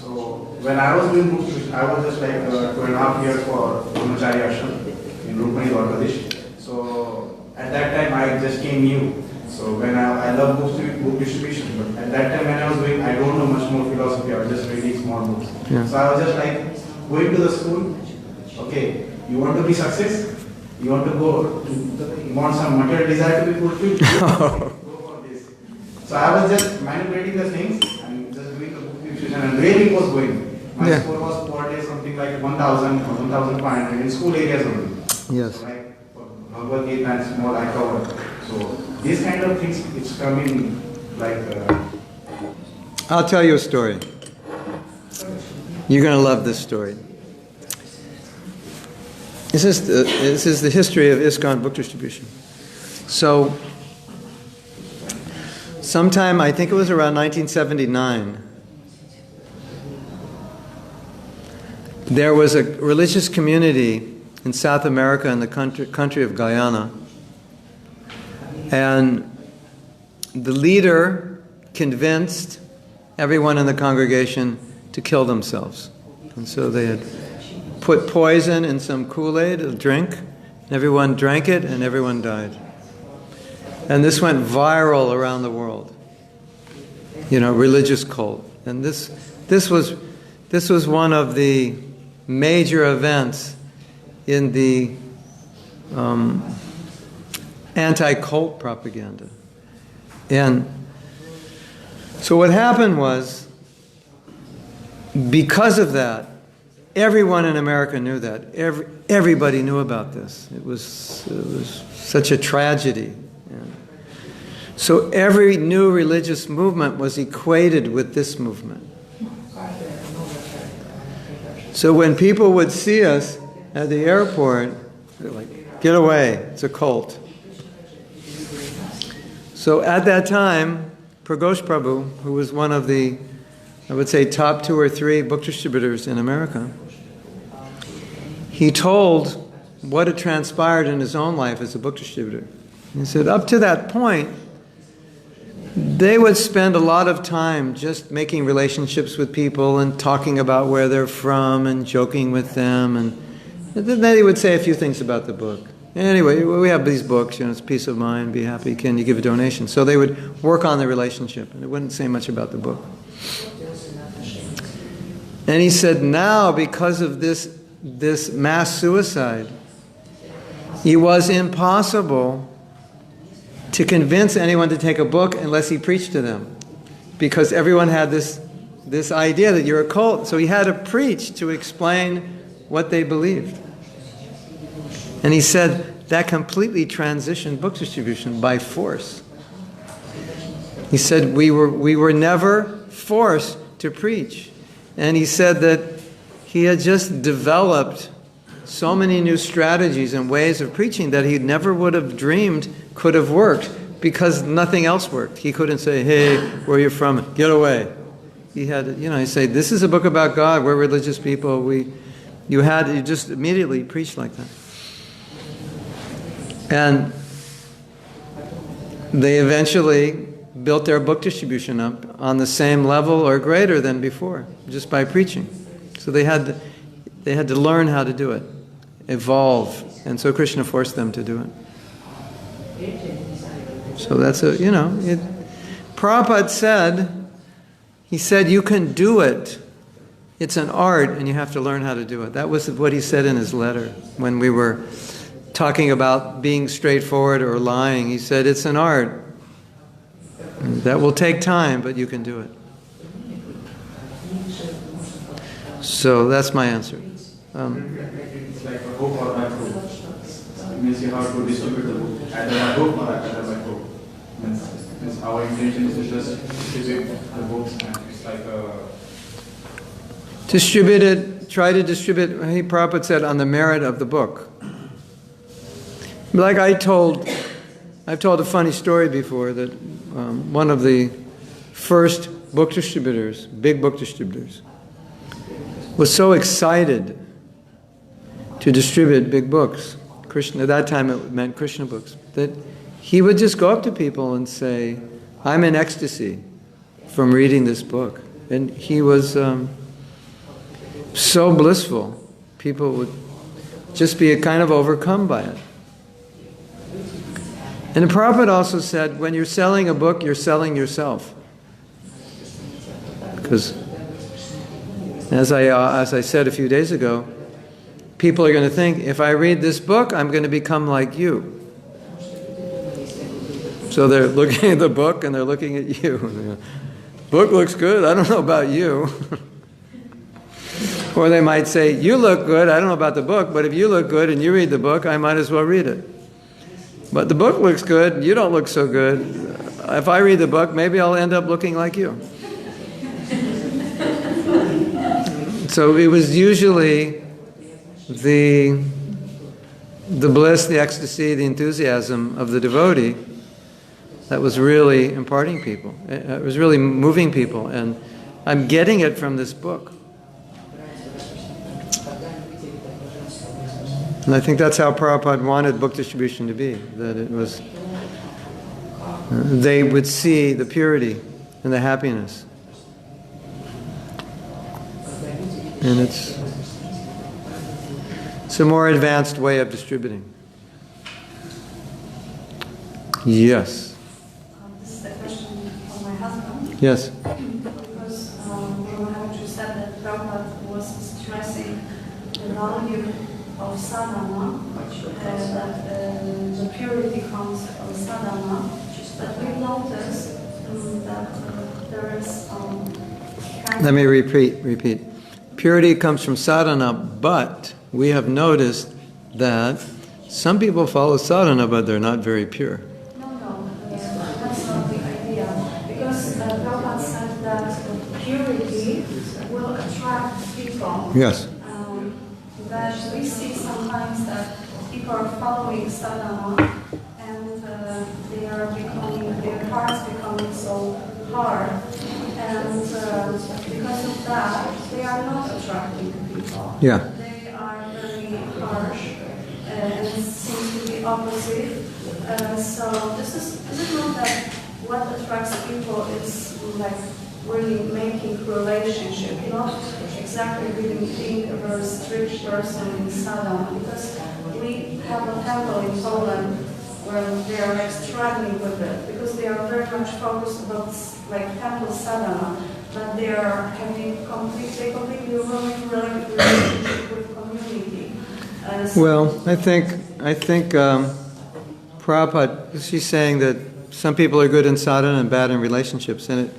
So when I was doing book distribution, I was just like 2.5 years for Brahmachari ashram in Rupani, Bangladesh. So at that time I just came new. So when I love book distribution, but at that time when I was doing, I don't know much more philosophy. I was just reading small books. Yeah. So I was just like going to the school. Okay, you want to be success? You want to go? You want some material desire to be fulfilled? Go for this. So I was just manipulating the things and just doing the book distribution, and really was going. My score was per day something like 1,000 or 1,500 in school areas only. Yes. So like for Bhagavad Gita and small I covered. So these kind of things, it's coming like. I'll tell you a story. You're going to love this story. This is the history of ISKCON book distribution. So, sometime, I think it was around 1979, there was a religious community in South America in the country of Guyana. And the leader convinced everyone in the congregation to kill themselves. And so they had put poison in some Kool-Aid, a drink, and everyone drank it and everyone died. And this went viral around the world. You know, religious cult. And this was one of the major events in the anti-cult propaganda. And so what happened was, because of that, everyone in America knew that. Everybody knew about this. It was such a tragedy. And so every new religious movement was equated with this movement. So when people would see us at the airport, they're like, get away, it's a cult. So at that time, Pragosh Prabhu, who was one of the, I would say, top 2 or 3 book distributors in America, he told what had transpired in his own life as a book distributor. He said, up to that point, they would spend a lot of time just making relationships with people and talking about where they're from and joking with them. And then they would say a few things about the book. Anyway, we have these books, it's peace of mind, be happy, can you give a donation? So they would work on the relationship, and it wouldn't say much about the book. And he said now, because of this mass suicide, it was impossible to convince anyone to take a book unless he preached to them. Because everyone had this idea that you're a cult. So he had to preach to explain what they believed. And he said that completely transitioned book distribution by force. He said we were never forced to preach. And he said that he had just developed so many new strategies and ways of preaching that he never would have dreamed could have worked because nothing else worked. He couldn't say, hey, where are you from? Get away. He had to, he'd say, this is a book about God. We're religious people. You just immediately preached like that. And they eventually built their book distribution up on the same level or greater than before, just by preaching. So they had to learn how to do it, evolve, and so Krishna forced them to do it. So that's Prabhupada said, he said, you can do it. It's an art, and you have to learn how to do it. That was what he said in his letter when we were talking about being straightforward or lying. He said, it's an art. That will take time, but you can do it. So that's my answer. It's like a hook or my hook. It means you have to distribute the book. Either by hook or either by hook. Means our intention is to just distribute the books, and it's like a... Distribute it, try to distribute, Prabhupada said, on the merit of the book. Like I've told a funny story before that one of the first book distributors, big book distributors, was so excited to distribute big books. Krishna, at that time it meant Krishna books, that he would just go up to people and say, I'm in ecstasy from reading this book. And he was so blissful, people would just be kind of overcome by it. And the Prabhupada also said, when you're selling a book, you're selling yourself. Because, as I said a few days ago, people are going to think, if I read this book, I'm going to become like you. So they're looking at the book and they're looking at you. Book looks good, I don't know about you. Or they might say, you look good, I don't know about the book, but if you look good and you read the book, I might as well read it. But the book looks good, you don't look so good. If I read the book, maybe I'll end up looking like you. So it was usually the bliss, the ecstasy, the enthusiasm of the devotee that was really imparting people. It was really moving people. And I'm getting it from this book. And I think that's how Prabhupada wanted book distribution to be, that it was, they would see the purity and the happiness. And it's a more advanced way of distributing. Yes. This is a question for my husband. Yes. Because Prabhupada said that Prabhupada was stressing the value of sadhana, that the purity comes from sadhana, but we noticed that there is Let me repeat. Purity comes from sadhana, but we have noticed that some people follow sadhana, but they're not very pure. No, that's not the idea. Because Prabhupada said that purity will attract people. Yes. That we see sometimes that people are following sadhana and their hearts becoming so hard, and because of that they are not attracting people. Yeah. They are very harsh and it seems to be opposite. So is it not that what attracts people is like really making relationship, not exactly being a very strict person in sadhana, because we have a temple in Poland where they are like struggling with it, because they are very much focused about like temple sadhana, but they are having completely ruined relationship with community. Well, I think Prabhupada, she's saying that some people are good in sadhana and bad in relationships, and it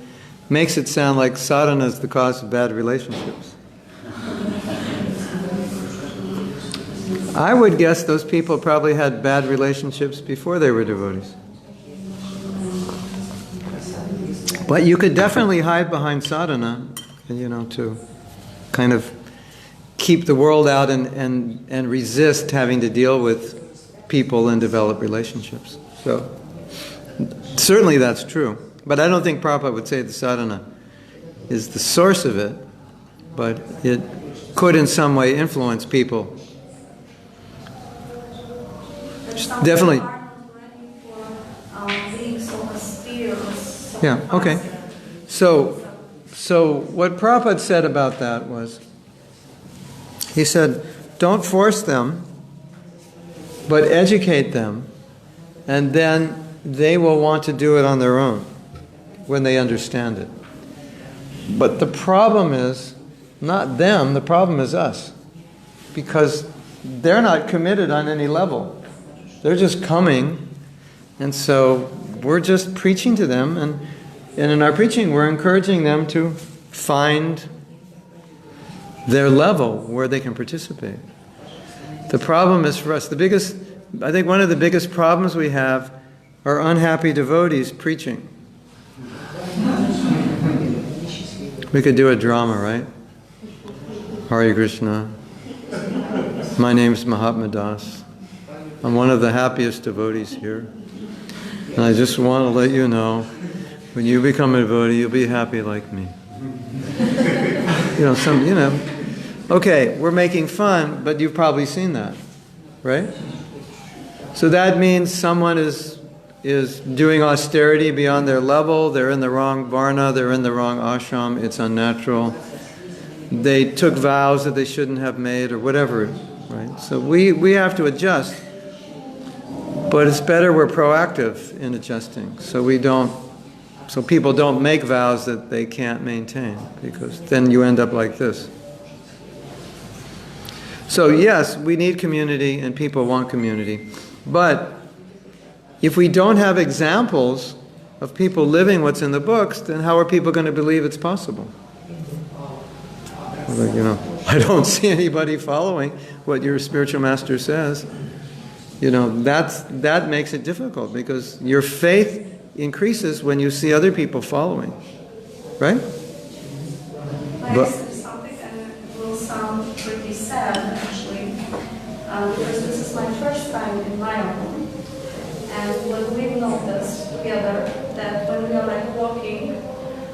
makes it sound like sadhana is the cause of bad relationships. I would guess those people probably had bad relationships before they were devotees. But you could definitely hide behind sadhana, to kind of keep the world out and resist having to deal with people and develop relationships. So, certainly that's true. But I don't think Prabhupada would say the sadhana is the source of it, but it could in some way influence people. Definitely. Yeah, okay. So what Prabhupada said about that was, he said, don't force them, but educate them, and then they will want to do it on their own when they understand it. But the problem is not them, the problem is us. Because they're not committed on any level. They're just coming. And so we're just preaching to them. And in our preaching, we're encouraging them to find their level where they can participate. The problem is for us, I think one of the biggest problems we have are unhappy devotees preaching. We could do a drama, right? Hare Krishna. My name's Mahatma Das. I'm one of the happiest devotees here. And I just want to let you know, when you become a devotee, you'll be happy like me. Okay, we're making fun, but you've probably seen that, right? So that means someone is doing austerity beyond their level, they're in the wrong varna, they're in the wrong ashram, it's unnatural. They took vows that they shouldn't have made, or whatever, right? So we have to adjust. But it's better we're proactive in adjusting, so people don't make vows that they can't maintain, because then you end up like this. So yes, we need community and people want community. But if we don't have examples of people living what's in the books, then how are people going to believe it's possible? I don't see anybody following what your spiritual master says. That makes it difficult, because your faith increases when you see other people following. Right? But something, and it will sound pretty sad actually, because this is my first time in Mayapur. And when we noticed together that when we are walking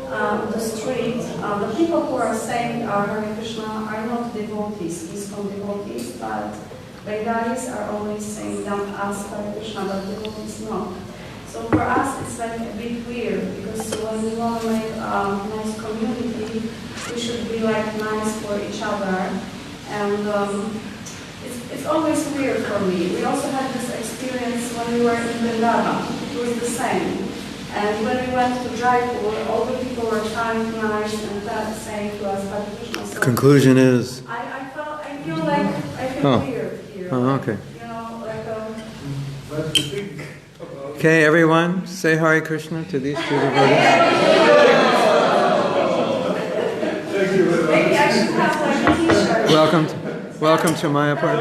the street, the people who are saying Hare Krishna are not devotees, ISKCON devotees, but Bengalis are only saying them as Hare Krishna, but devotees not. So for us it's a bit weird, because when we want to make a nice community, we should be nice for each other. And it's always weird for me. We also had this experience when we were in Vrindavan. It was the same. And when we went to Jaipur, all the people were trying nice and saying to us, Hare Krishna. So conclusion is? I feel weird here. Oh, okay. Okay, everyone, say Hare Krishna to these two devotees. Maybe I should have a t-shirt. Welcome to Mayapur.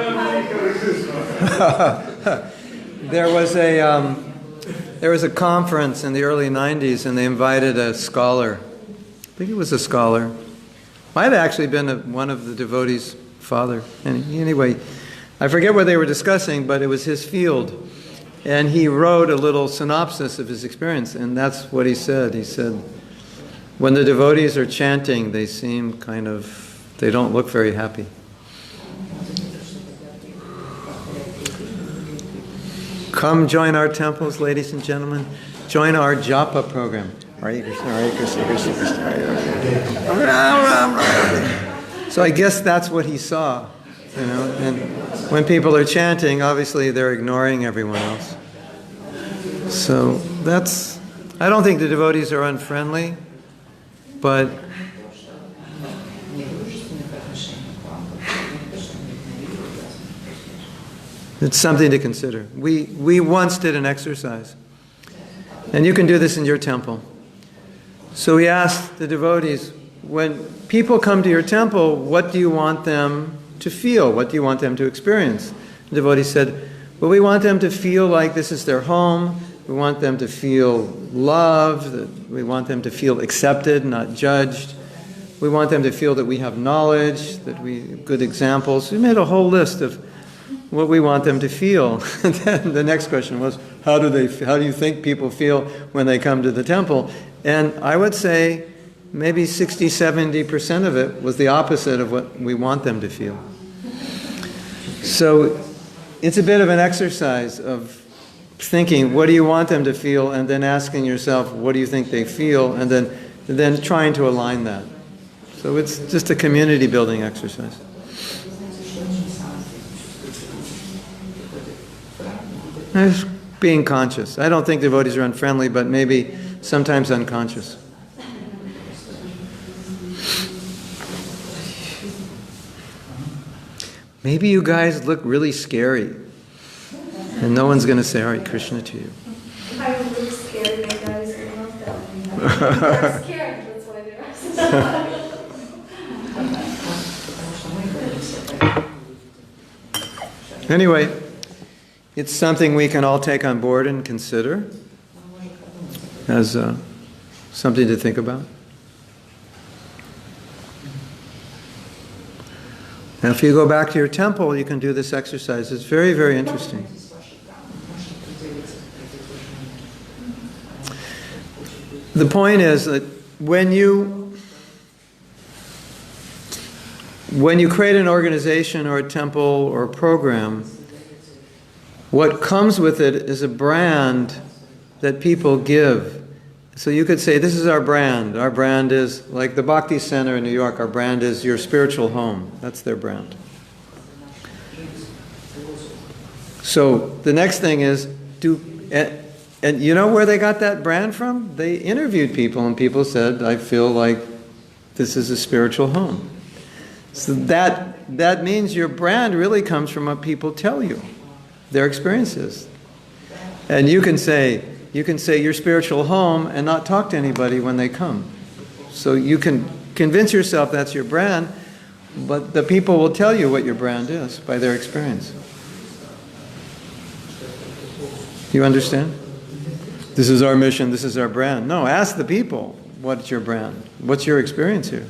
There was a conference in the early 90s, and they invited a scholar. I think it was a scholar. Might have actually been one of the devotees' father. Anyway, I forget what they were discussing, but it was his field. And he wrote a little synopsis of his experience, and that's what he said. He said, when the devotees are chanting, they seem they don't look very happy. Come join our temples, ladies and gentlemen. Join our japa program. Hare Krishna, Hare Krishna, Krishna Krishna, Hare Hare. So I guess that's what he saw. And when people are chanting, obviously they're ignoring everyone else. So I don't think the devotees are unfriendly, but it's something to consider. We once did an exercise, and you can do this in your temple. So we asked the devotees, when people come to your temple, what do you want them to feel? What do you want them to experience? The devotee said, well, we want them to feel like this is their home. We want them to feel loved. We want them to feel accepted, not judged. We want them to feel that we have knowledge, that we have good examples. We made a whole list of what we want them to feel. And then the next question was, how do you think people feel when they come to the temple? And I would say maybe 60-70% of it was the opposite of what we want them to feel. So it's a bit of an exercise of thinking, what do you want them to feel? And then asking yourself, what do you think they feel? And then trying to align that. So it's just a community building exercise. Just being conscious. I don't think devotees are unfriendly, but maybe sometimes unconscious. Maybe you guys look really scary. And no one's going to say Hare Krishna to you. I am really scared, my guys are not telling me. They're scared, that's why they're asking. Anyway, it's something we can all take on board and consider as something to think about. Now, if you go back to your temple, you can do this exercise. It's very, very interesting. The point is that when you create an organization or a temple or a program, what comes with it is a brand that people give. So you could say, this is our brand. Our brand is, like the Bhakti Center in New York, our brand is your spiritual home. That's their brand. So the next thing is, and you know where they got that brand from? They interviewed people, and people said, I feel like this is a spiritual home. So that means your brand really comes from what people tell you, their experiences. And you can say your spiritual home and not talk to anybody when they come. So you can convince yourself that's your brand, but the people will tell you what your brand is by their experience. You understand? This is our mission, this is our brand. No, ask the people, what's your brand? What's your experience here?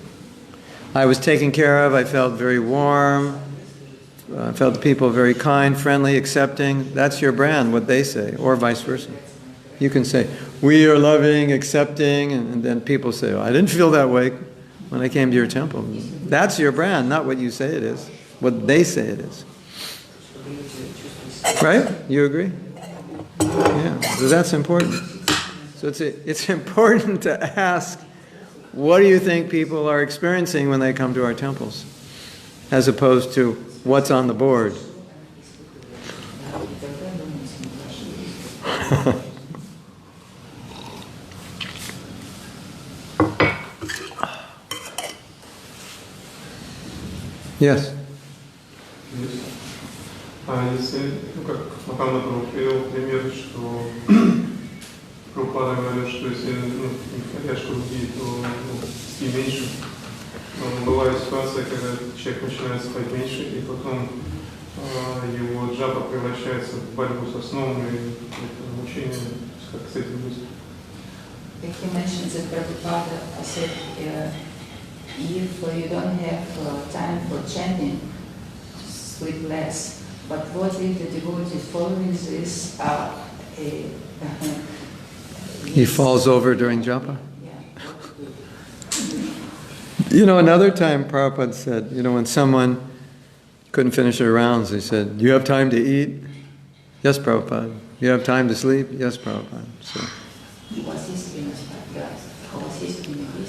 I was taken care of, I felt very warm, I felt the people very kind, friendly, accepting. That's your brand, what they say, or vice versa. You can say, we are loving, accepting, and then people say, oh, I didn't feel that way when I came to your temple. That's your brand, not what you say it is, what they say it is. Right? You agree? Yeah, so that's important. So it's important to ask, what do you think people are experiencing when they come to our temples? As opposed to, what's on the board? Yes. Если, как Махамад Прабху привел пример, что Прабхупада говорил, что если не хотят, чтобы пить, то пить меньше. Но бывает ситуация, когда человек начинает спать меньше, и потом его джапа превращается в борьбу со сном и мучение, как с этим быть. He mentions that Prabhupada said, if you don't have time for chanting, sleep less. But what if the devotee following this He falls over during japa? Yeah. Another time Prabhupada said, when someone couldn't finish their rounds, he said, do you have time to eat? Yes, Prabhupada. You have time to sleep? Yes, Prabhupada. So.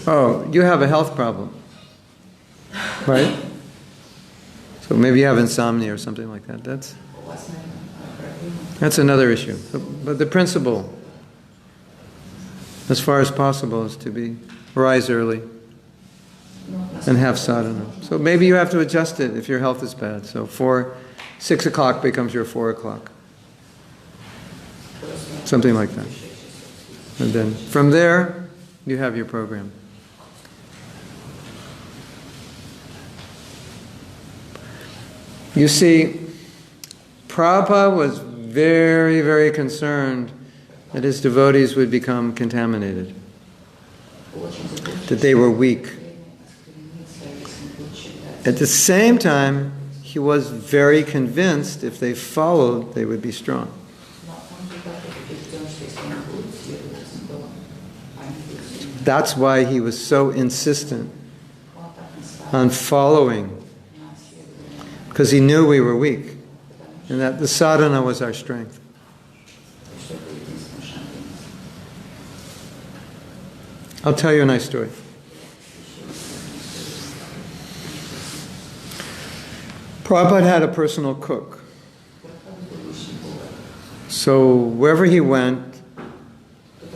Oh, you have a health problem, right? So maybe you have insomnia or something like that. That's another issue. But the principle, as far as possible, is to rise early and have sadhana. So maybe you have to adjust it if your health is bad. So 6 o'clock becomes your 4 o'clock. Something like that. And then from there, you have your program. You see, Prabhupada was very, very concerned that his devotees would become contaminated, that they were weak. At the same time, he was very convinced if they followed, they would be strong. That's why he was so insistent on following, because he knew we were weak, and that the sadhana was our strength. I'll tell you a nice story. Prabhupada had a personal cook. So wherever he went,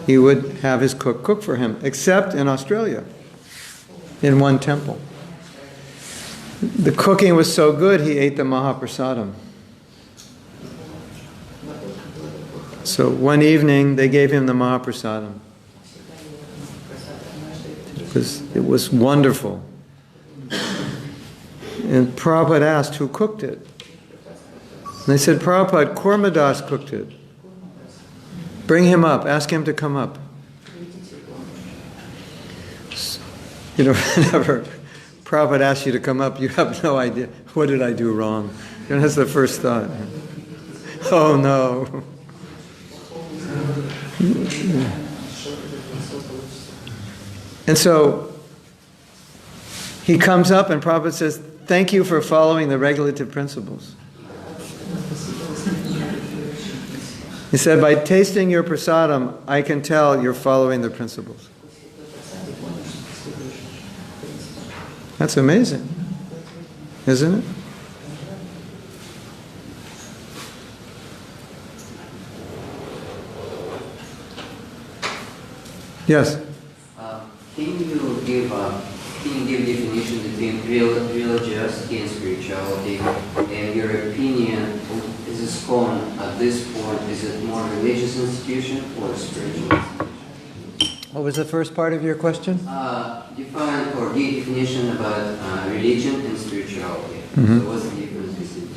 he would have his cook for him, except in Australia, in one temple. The cooking was so good, he ate the Mahaprasadam. So one evening they gave him the Mahaprasadam. It was wonderful. And Prabhupada asked who cooked it. And they said, Prabhupada, Kurmadas cooked it. Bring him up, ask him to come up. You know, whenever Prabhupada asks you to come up, you have no idea, what did I do wrong? And that's the first thought. Oh no. And so he comes up and Prabhupada says, thank you for following the regulative principles. He said, by tasting your prasadam, I can tell you're following the principles. That's amazing, isn't it? Yes? Can you give definition between religious and spirituality, and your opinion, is ISKCON at this point, is it more religious institution or spiritual institution? What was the first part of your question? Define or give definition about religion and spirituality. Mm-hmm. So what's the difference between?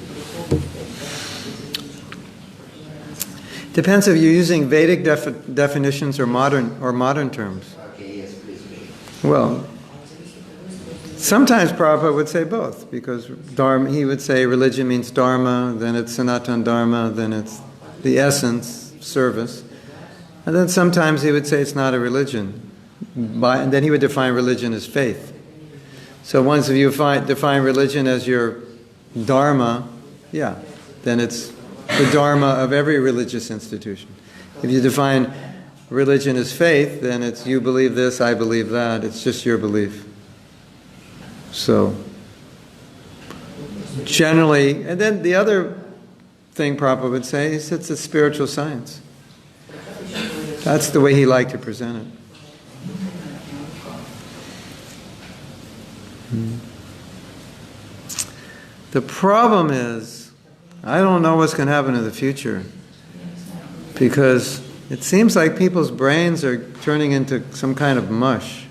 Depends if you're using Vedic definitions or modern terms. Okay, yes, please. Well, sometimes Prabhupada would say both, because dharma, he would say religion means dharma, then it's Sanatana Dharma, then it's the essence, service. And then sometimes he would say it's not a religion. And then he would define religion as faith. So once you define religion as your dharma, yeah, then it's the dharma of every religious institution. If you define religion as faith, then it's you believe this, I believe that. It's just your belief. So, generally, and then the other thing Prabhupada would say is it's a spiritual science. That's the way he liked to present it. The problem is, I don't know what's going to happen in the future, because it seems like people's brains are turning into some kind of mush.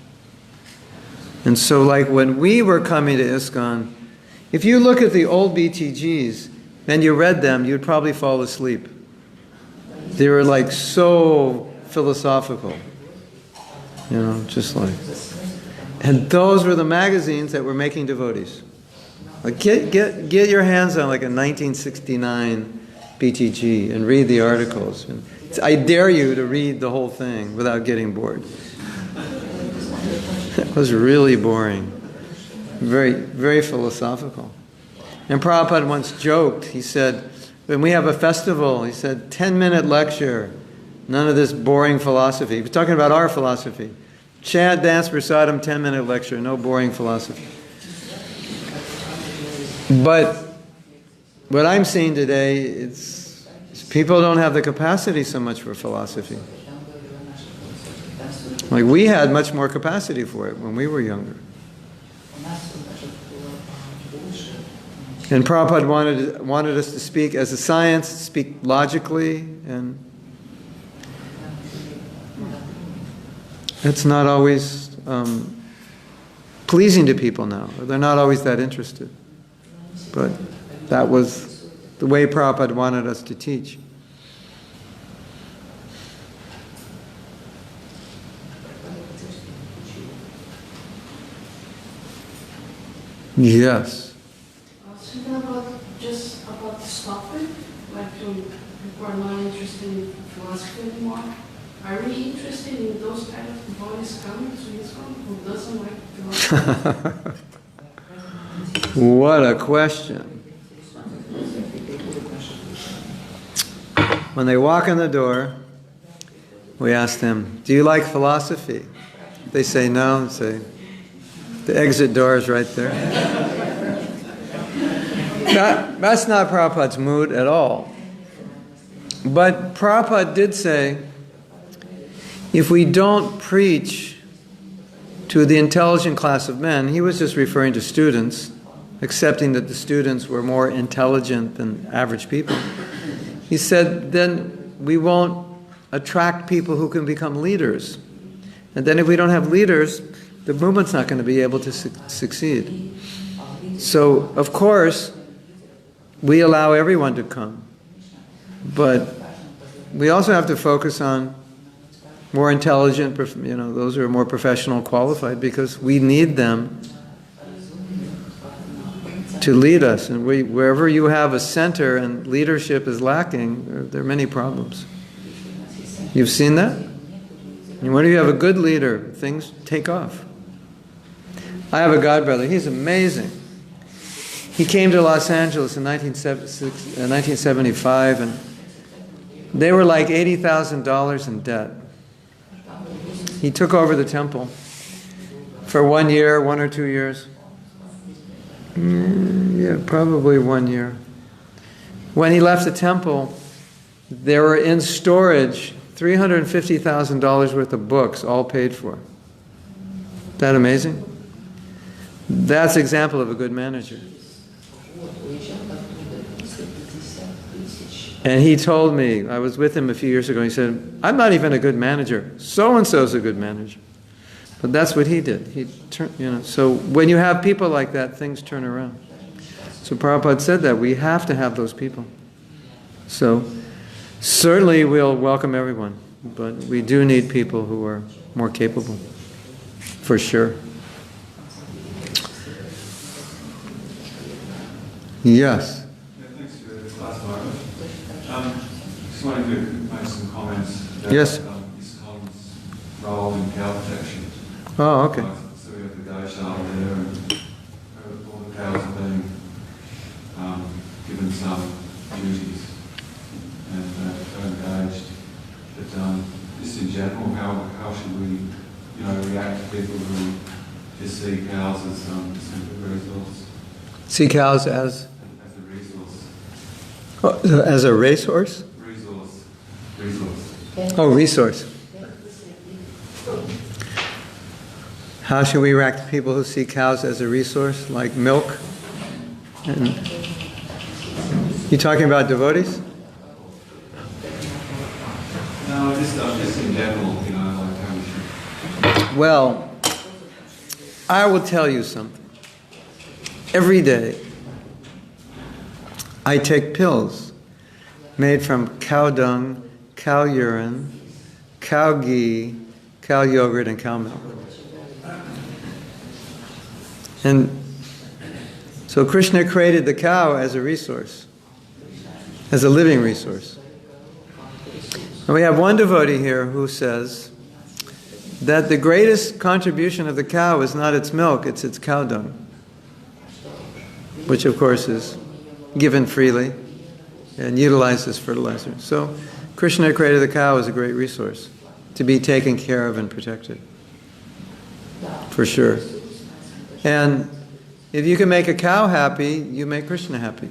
And so like when we were coming to ISKCON, if you look at the old BTGs and you read them, you'd probably fall asleep. They were like so philosophical, you know, just like. And those were the magazines that were making devotees. Like get your hands on like a 1969 BTG and read the articles. And I dare you to read the whole thing without getting bored. It was really boring. Very, very philosophical. And Prabhupada once joked, he said, when we have a festival, he said, 10-minute lecture, none of this boring philosophy. He was talking about our philosophy. Chant, dance, prasadam, 10-minute lecture, no boring philosophy. But what I'm seeing today, it's people don't have the capacity so much for philosophy. Like we had much more capacity for it when we were younger. And Prabhupada wanted us to speak as a science, speak logically, and it's not always pleasing to people now. They're not always that interested. But that was the way Prabhupada wanted us to teach. Yes. Something just about this topic, like people are not interested in philosophy anymore. Are we interested in those kind of devotees coming to ISKCON who doesn't like philosophy? What a question. When they walk in the door, we ask them, do you like philosophy? They say no, say, the exit door is right there. That's not Prabhupada's mood at all. But Prabhupada did say, if we don't preach to the intelligent class of men, he was just referring to students, accepting that the students were more intelligent than average people. He said, then we won't attract people who can become leaders. And then if we don't have leaders, the movement's not going to be able to succeed. So, of course, we allow everyone to come. But we also have to focus on more intelligent, those who are more professional, qualified, because we need them to lead us. And wherever you have a center and leadership is lacking, there are many problems. You've seen that? And when you have a good leader, things take off. I have a godbrother. He's amazing. He came to Los Angeles in 1975, and they were like $80,000 in debt. He took over the temple for 1 year, 1 or 2 years. Yeah, probably 1 year. When he left the temple, there were in storage $350,000 worth of books, all paid for. Isn't that amazing? That's an example of a good manager. And he told me, I was with him a few years ago, he said, I'm not even a good manager. So-and-so's a good manager. But that's what he did. He turned, so when you have people like that, things turn around. So Prabhupada said that we have to have those people. So certainly we'll welcome everyone, but we do need people who are more capable, for sure. Yes. Thanks for this last moment. Just wanted to make some comments about Yes. ISKCON's role in cow protection. Oh, okay. So we have the Gaushal there, and all the cows are being given some duties and are engaged. But just in general, how should we, react to people who just see cows as simple resource? See cows as a resource. as a racehorse? Resource. Oh, resource. How should we react to people who see cows as a resource, like milk? And you talking about devotees? No, just in general, like how we should. Well, I will tell you something. Every day, I take pills made from cow dung, cow urine, cow ghee, cow yogurt, and cow milk. And so Krishna created the cow as a resource, as a living resource. And we have one devotee here who says that the greatest contribution of the cow is not its milk, it's its cow dung, which of course is given freely and utilized as fertilizer. So Krishna created the cow as a great resource to be taken care of and protected, for sure. And if you can make a cow happy, you make Krishna happy.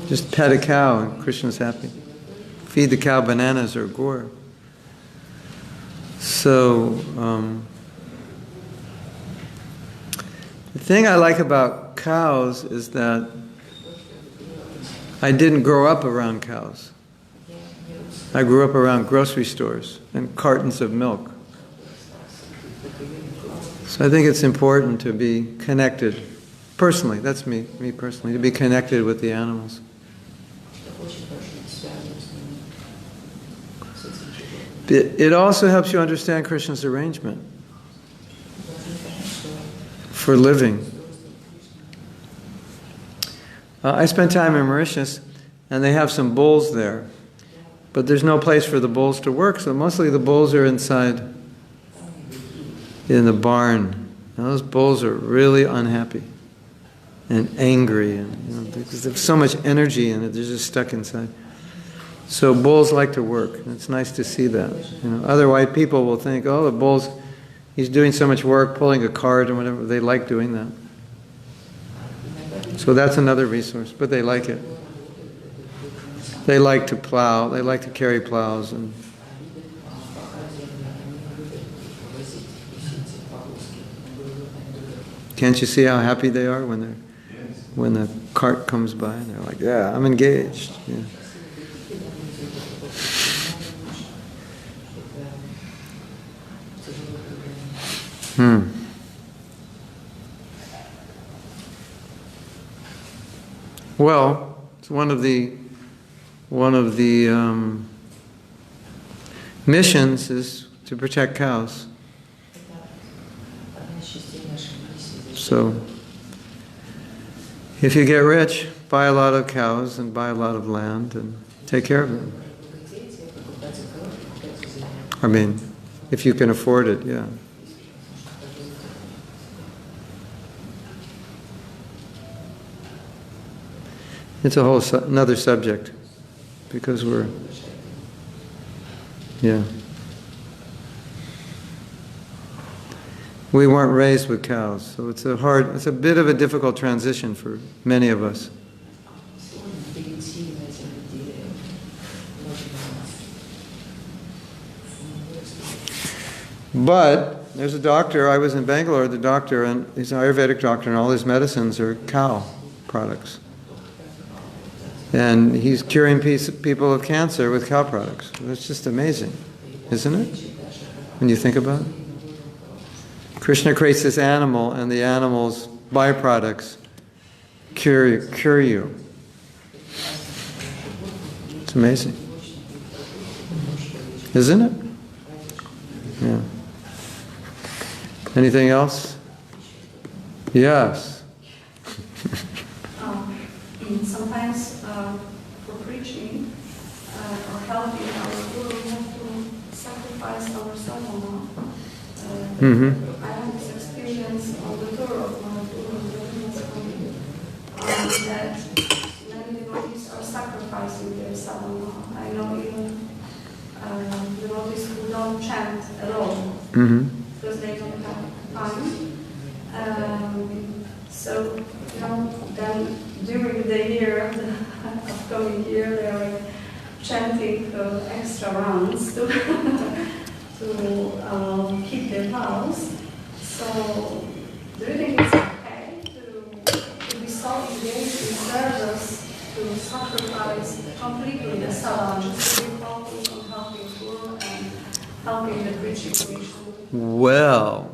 Just pet a cow and Krishna's happy. Feed the cow bananas or gur. So, the thing I like about cows is that I didn't grow up around cows. I grew up around grocery stores and cartons of milk. So I think it's important to be connected, personally, that's me personally, to be connected with the animals. It also helps you understand Krishna's arrangement for living. I spent time in Mauritius, and they have some bulls there. But there's no place for the bulls to work, so mostly the bulls are inside in the barn. And those bulls are really unhappy and angry, and because there's so much energy in it, they're just stuck inside. So bulls like to work, and it's nice to see that. Other white people will think, oh, the bull's, he's doing so much work, pulling a cart or whatever. They like doing that. So that's another resource, but they like it. They like to plow, they like to carry plows. And can't you see how happy they are when the cart comes by and they're like, yeah, I'm engaged. Yeah. Well, it's one of the missions is to protect cows. So, if you get rich, buy a lot of cows and buy a lot of land and take care of them. I mean, if you can afford it, yeah. It's a whole another subject, because we weren't raised with cows, so it's a bit of a difficult transition for many of us. But there's a doctor, I was in Bangalore, the doctor, and he's an Ayurvedic doctor, and all his medicines are cow products. And he's curing people of cancer with cow products. That's just amazing, isn't it? When you think about it. Krishna creates this animal, and the animal's byproducts cure you. It's amazing. Isn't it? Yeah. Anything else? Yes. Sometimes for preaching or helping our guru, we have to sacrifice ourselves. I had this experience on the tour of my guru, that many devotees are sacrificing their sadhana. I know even devotees who don't chant at all because they don't have time. So, then during the year, the upcoming year, they are chanting extra rounds to keep their vows. So, do you think it's okay to be so engaged in service, to sacrifice completely the sadhana, just to be focused on helping Guru and helping the preaching commission? Well,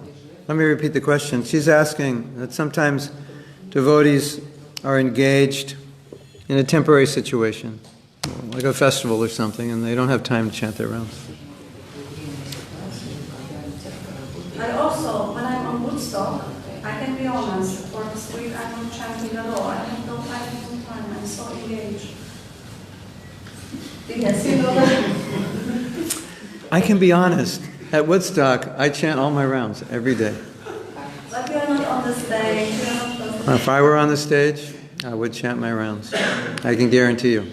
let me repeat the question. She's asking that sometimes devotees are engaged in a temporary situation, like a festival or something, and they don't have time to chant their rounds. I also, when I'm on Woodstock, I can be honest, for this week I'm not chanting at all. I have no time, I'm so engaged. Yes, you know that. I can be honest. At Woodstock, I chant all my rounds every day. But you're not on the stage. If I were on the stage, I would chant my rounds. I can guarantee you.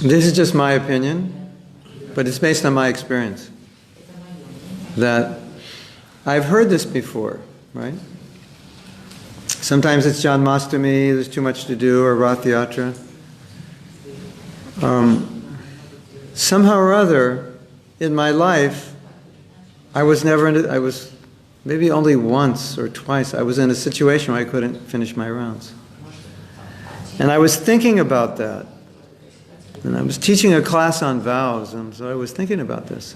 This is just my opinion, but it's based on my experience. That I've heard this before, right? Sometimes it's Janmashtami, there's too much to do, or Rath Yatra. Somehow or other, in my life, I was maybe only once or twice, I was in a situation where I couldn't finish my rounds. And I was thinking about that. And I was teaching a class on vows, and so I was thinking about this.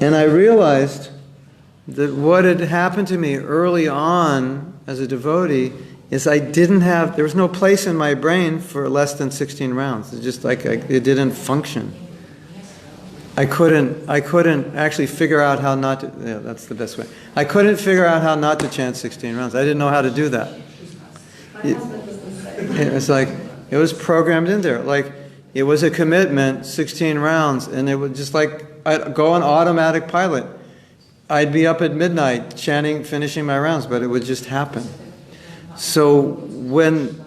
And I realized that what had happened to me early on as a devotee is there was no place in my brain for less than 16 rounds. It's just like it didn't function. I couldn't actually figure out how not to, that's the best way. I couldn't figure out how not to chant 16 rounds. I didn't know how to do that. It's like, it was programmed in there. Like, it was a commitment, 16 rounds, and it was just like, I'd go on automatic pilot. I'd be up at midnight chanting, finishing my rounds, but it would just happen. So when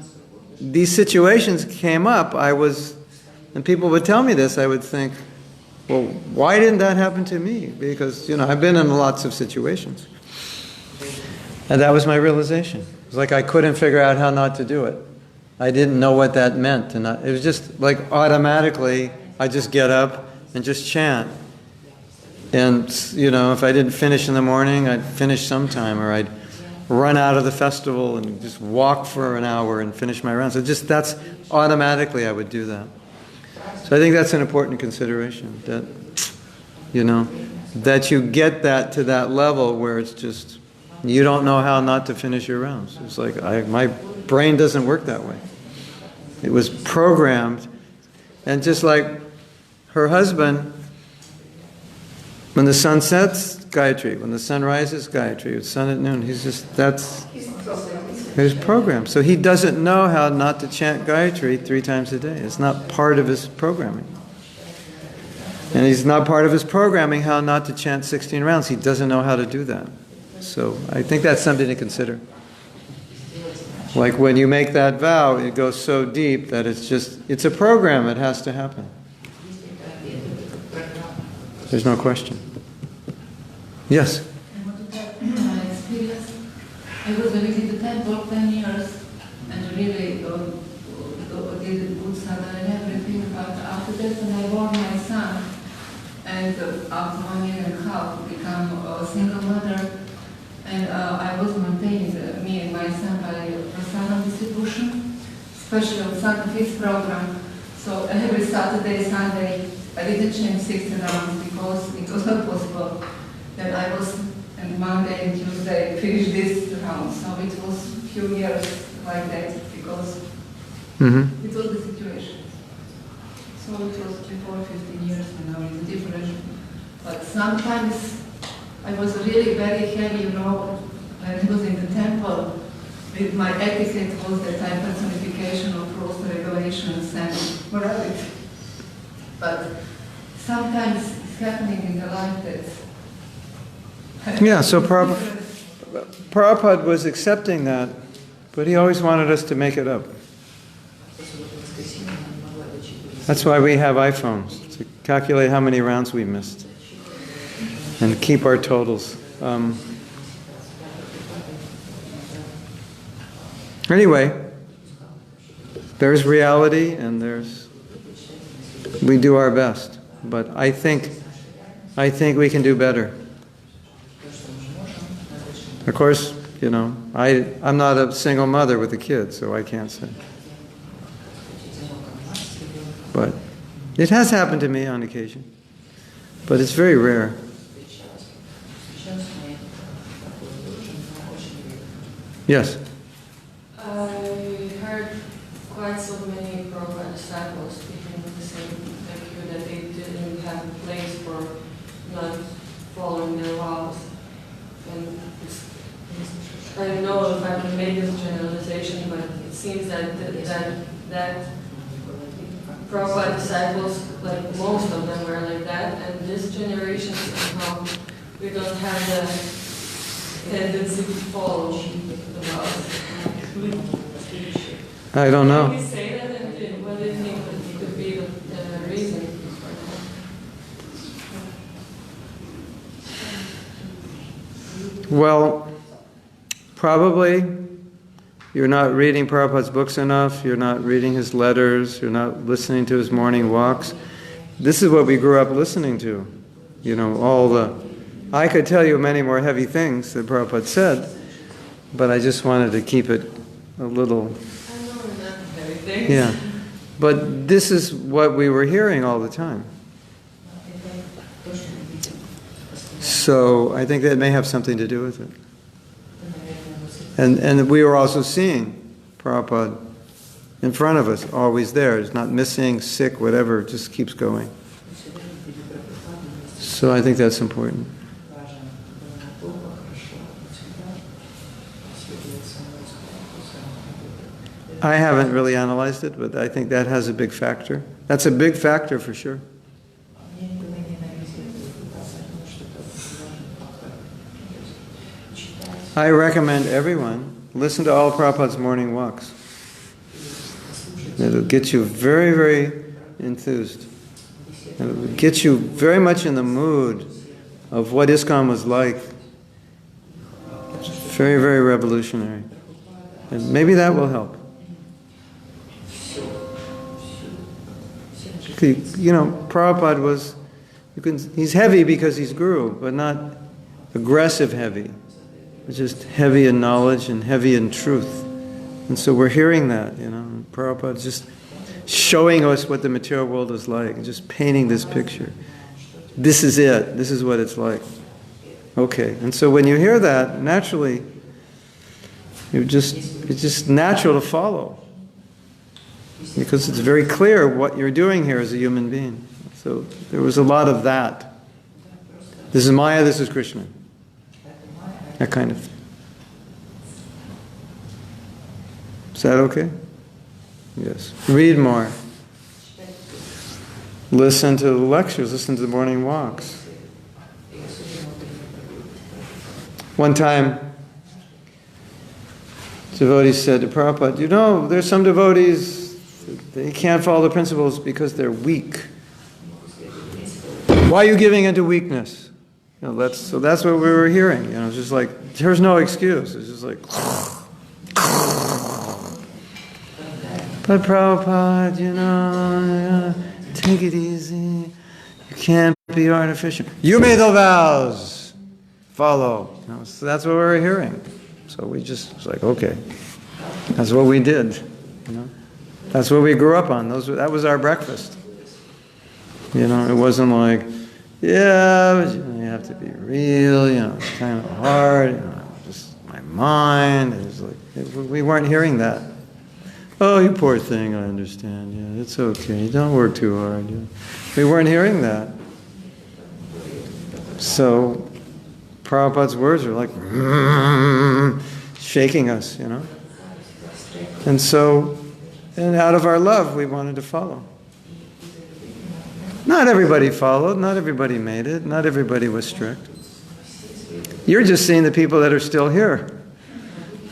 these situations came up, and people would tell me this, I would think, well, why didn't that happen to me? Because, I've been in lots of situations. And that was my realization. It was like I couldn't figure out how not to do it. I didn't know what that meant. And it was just like automatically, I just get up and just chant. And, if I didn't finish in the morning, I'd finish sometime, or I'd run out of the festival and just walk for an hour and finish my rounds. That's automatically I would do that. So I think that's an important consideration, that, you know, that you get that to that level where it's just, you don't know how not to finish your rounds. It's like, my brain doesn't work that way. It was programmed, and just like her husband, when the sun sets, Gayatri. When the sun rises, Gayatri. It's sun at noon. He's just, that's his program. So he doesn't know how not to chant Gayatri 3 times a day. It's not part of his programming. And he's not part of his programming how not to chant 16 rounds. He doesn't know how to do that. So I think that's something to consider. Like when you make that vow, it goes so deep that it's a program. It has to happen. There's no question. Yes? I want to tell my experience. I was visiting the temple 10 years and really did a good sadhana and everything, but after that when I born my son, and after 1 year and a half become a single mother, and I was maintaining me and my son by prasadam distribution, especially on Santa Fe's program. So every Saturday, Sunday, I didn't change 16 rounds because it was not possible. Then I was, and Monday and Tuesday, finished this round. So it was a few years like that because it was the situation. So it was before 15 years and now it's different. But sometimes I was really very heavy, when I was in the temple. With my etiquette was that I personification of rules, regulations, and morality. But sometimes it's happening in the life that... Yeah, so Prabhupada was accepting that, but he always wanted us to make it up. That's why we have iPhones, to calculate how many rounds we missed and keep our totals. Anyway, there's reality and we do our best, but I think we can do better. Of course, I'm not a single mother with a kid, so I can't say. But it has happened to me on occasion, but it's very rare. Yes? I heard quite so many Prabhupada disciples speaking the same like you, that they didn't have a place for not following their vows. And I don't know if I can make this generalization, but it seems that Prabhupada disciples, like most of them were like that, and this generation somehow we don't have the tendency to follow the vows. I don't know. Can you say that, and what do you think could be the reason for that? Well, probably you're not reading Prabhupada's books enough, you're not reading his letters, you're not listening to his morning walks. This is what we grew up listening to. I could tell you many more heavy things that Prabhupada said, but I just wanted to keep it a little... I know we're not heavy things. Yeah. But this is what we were hearing all the time. So I think that may have something to do with it. And we were also seeing Prabhupada in front of us, always there. It's not missing, sick, whatever, just keeps going. So I think that's important. I haven't really analyzed it, but I think that has a big factor. That's a big factor for sure. I recommend everyone listen to all Prabhupada's morning walks. It'll get you very, very enthused. It'll get you very much in the mood of what ISKCON was like. It's very, very revolutionary. And maybe that will help. Prabhupada was, he's heavy because he's guru, but not aggressive heavy. It's just heavy in knowledge and heavy in truth. And so we're hearing that, Prabhupada just showing us what the material world is like, and just painting this picture. This is it. This is what it's like. Okay. And so when you hear that, naturally, it's just natural to follow. Because it's very clear what you're doing here as a human being. So there was a lot of that. This is Maya, this is Krishna. That kind of thing. Is that okay? Yes. Read more. Listen to the lectures, listen to the morning walks. One time, devotees said to Prabhupada, you know, there's some devotees, they can't follow the principles because they're weak. Why are you giving into weakness? You know, that's what we were hearing. You know, it's just like, there's no excuse. It's just like, but Prabhupada, you know, take it easy. You can't be artificial. You made the vows. Follow. You know, so that's what we were hearing. So we just was like, okay, that's what we did. You know, that's what we grew up on. That was our breakfast. You know, it wasn't like, yeah, but you have to be real. You know, it's kind of hard. You know, just my mind. It was like we weren't hearing that. Oh, you poor thing. I understand. Yeah, it's okay. Don't work too hard. Yeah. We weren't hearing that. So Prabhupada's words are like shaking us, you know. And out of our love, we wanted to follow. Not everybody followed. Not everybody made it. Not everybody was strict. You're just seeing the people that are still here.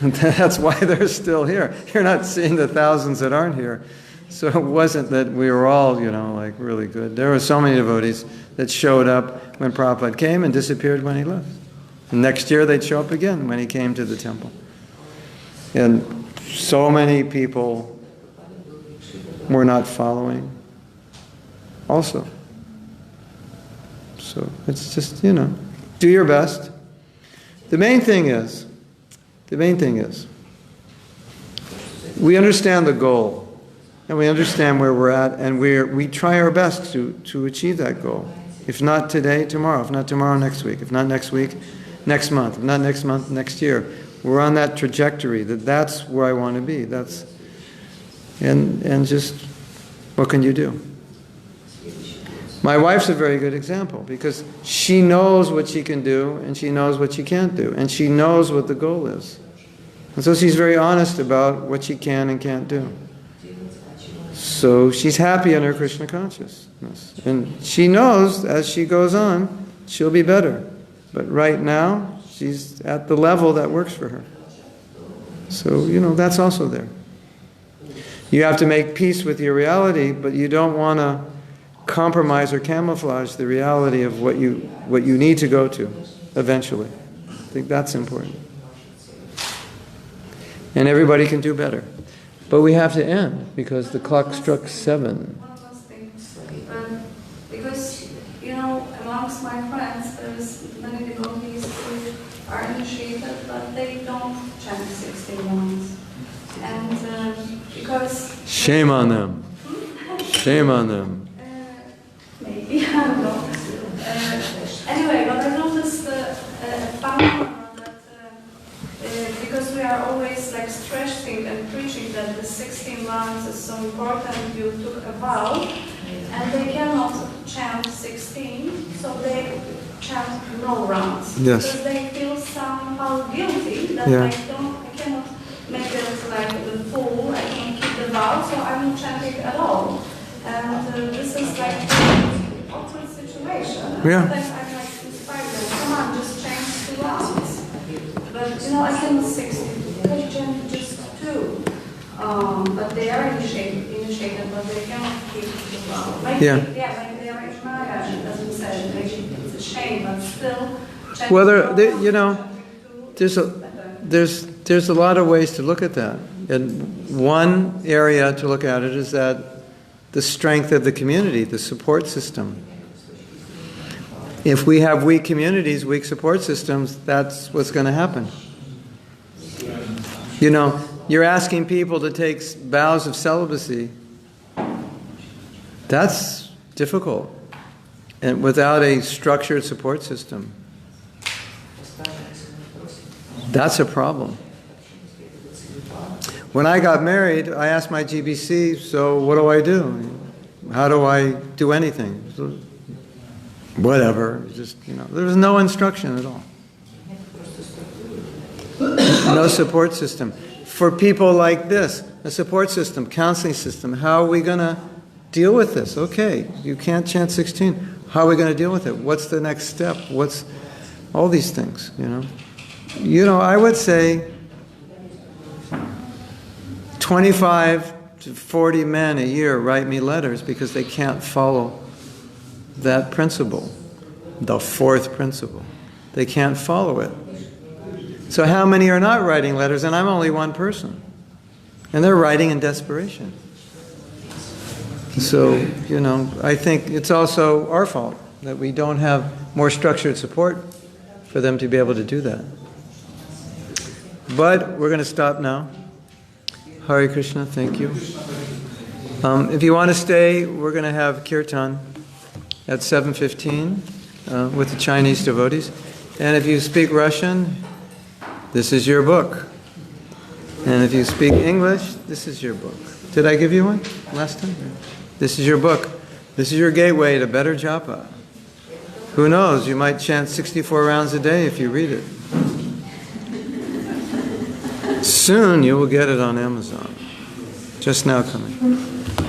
That's why they're still here. You're not seeing the thousands that aren't here. So it wasn't that we were all, you know, like really good. There were so many devotees that showed up when Prabhupada came and disappeared when he left. And next year they'd show up again when he came to the temple. And so many people were not following also. So it's just, you know, do your best. The main thing is, we understand the goal, and we understand where we're at, and we try our best to achieve that goal. If not today, tomorrow. If not tomorrow, next week. If not next week, next month. If not next month, next year. We're on that trajectory. That's where I want to be. And just, what can you do? My wife's a very good example, because she knows what she can do and she knows what she can't do, and she knows what the goal is. And so she's very honest about what she can and can't do. So she's happy in her Krishna consciousness. And she knows as she goes on, she'll be better. But right now, she's at the level that works for her. So, you know, that's also there. You have to make peace with your reality, but you don't want to compromise or camouflage the reality of what you need to go to eventually. I think that's important. And everybody can do better. But we have to end because the clock struck 7. One last thing. Because, you know, amongst my friends, there's many devotees who are initiated, but they don't chant 16 lines. And because... Shame on them. Shame on them. Maybe, I don't know. Anyway, but I noticed a phenomenon that because we are always like stressing and preaching that the 16 rounds is so important, you took a vow, and they cannot chant 16, so they chant no rounds. Yes. Because they feel somehow guilty that Yeah. I cannot make it like the full, I can't keep the vow, so I'm not chanting at all. And this is like an awkward situation. Yeah. And then I'm like inspired them, come on, just change 2 rounds. But you know, I cannot 60, because change just 2. But they are initiated, but they cannot keep the vow. Maybe, maybe they are in Maya, it doesn't say, maybe it's a shame, but still. Whether, you know, there's a lot of ways to look at that. And one area to look at it is that the strength of the community, the support system. If we have weak communities, weak support systems, that's what's going to happen. You know, you're asking people to take vows of celibacy, That's difficult, and without a structured support system. That's a problem. When I got married, I asked my GBC, so what do I do? How do I do anything? Whatever, just, there was no instruction at all. No support system. For people like this, a support system, counseling system, how are we going to deal with this? Okay, you can't chant 16. How are we going to deal with it? What's the next step? What's all these things, I would say 25 to 40 men a year write me letters because they can't follow that principle, the fourth principle. They can't follow it. So how many are not writing letters? And I'm only one person. And they're writing in desperation. So, I think it's also our fault that we don't have more structured support for them to be able to do that. But we're going to stop now. Hare Krishna, thank you. If you want to stay, we're going to have kirtan at 7:15 with the Chinese devotees. And if you speak Russian, this is your book. And if you speak English, this is your book. Did I give you one last time? This is your book. This is your gateway to better japa. Who knows, you might chant 64 rounds a day if you read it. Soon you will get it on Amazon. Just now coming.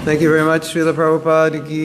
Thank you very much, Srila Prabhupada.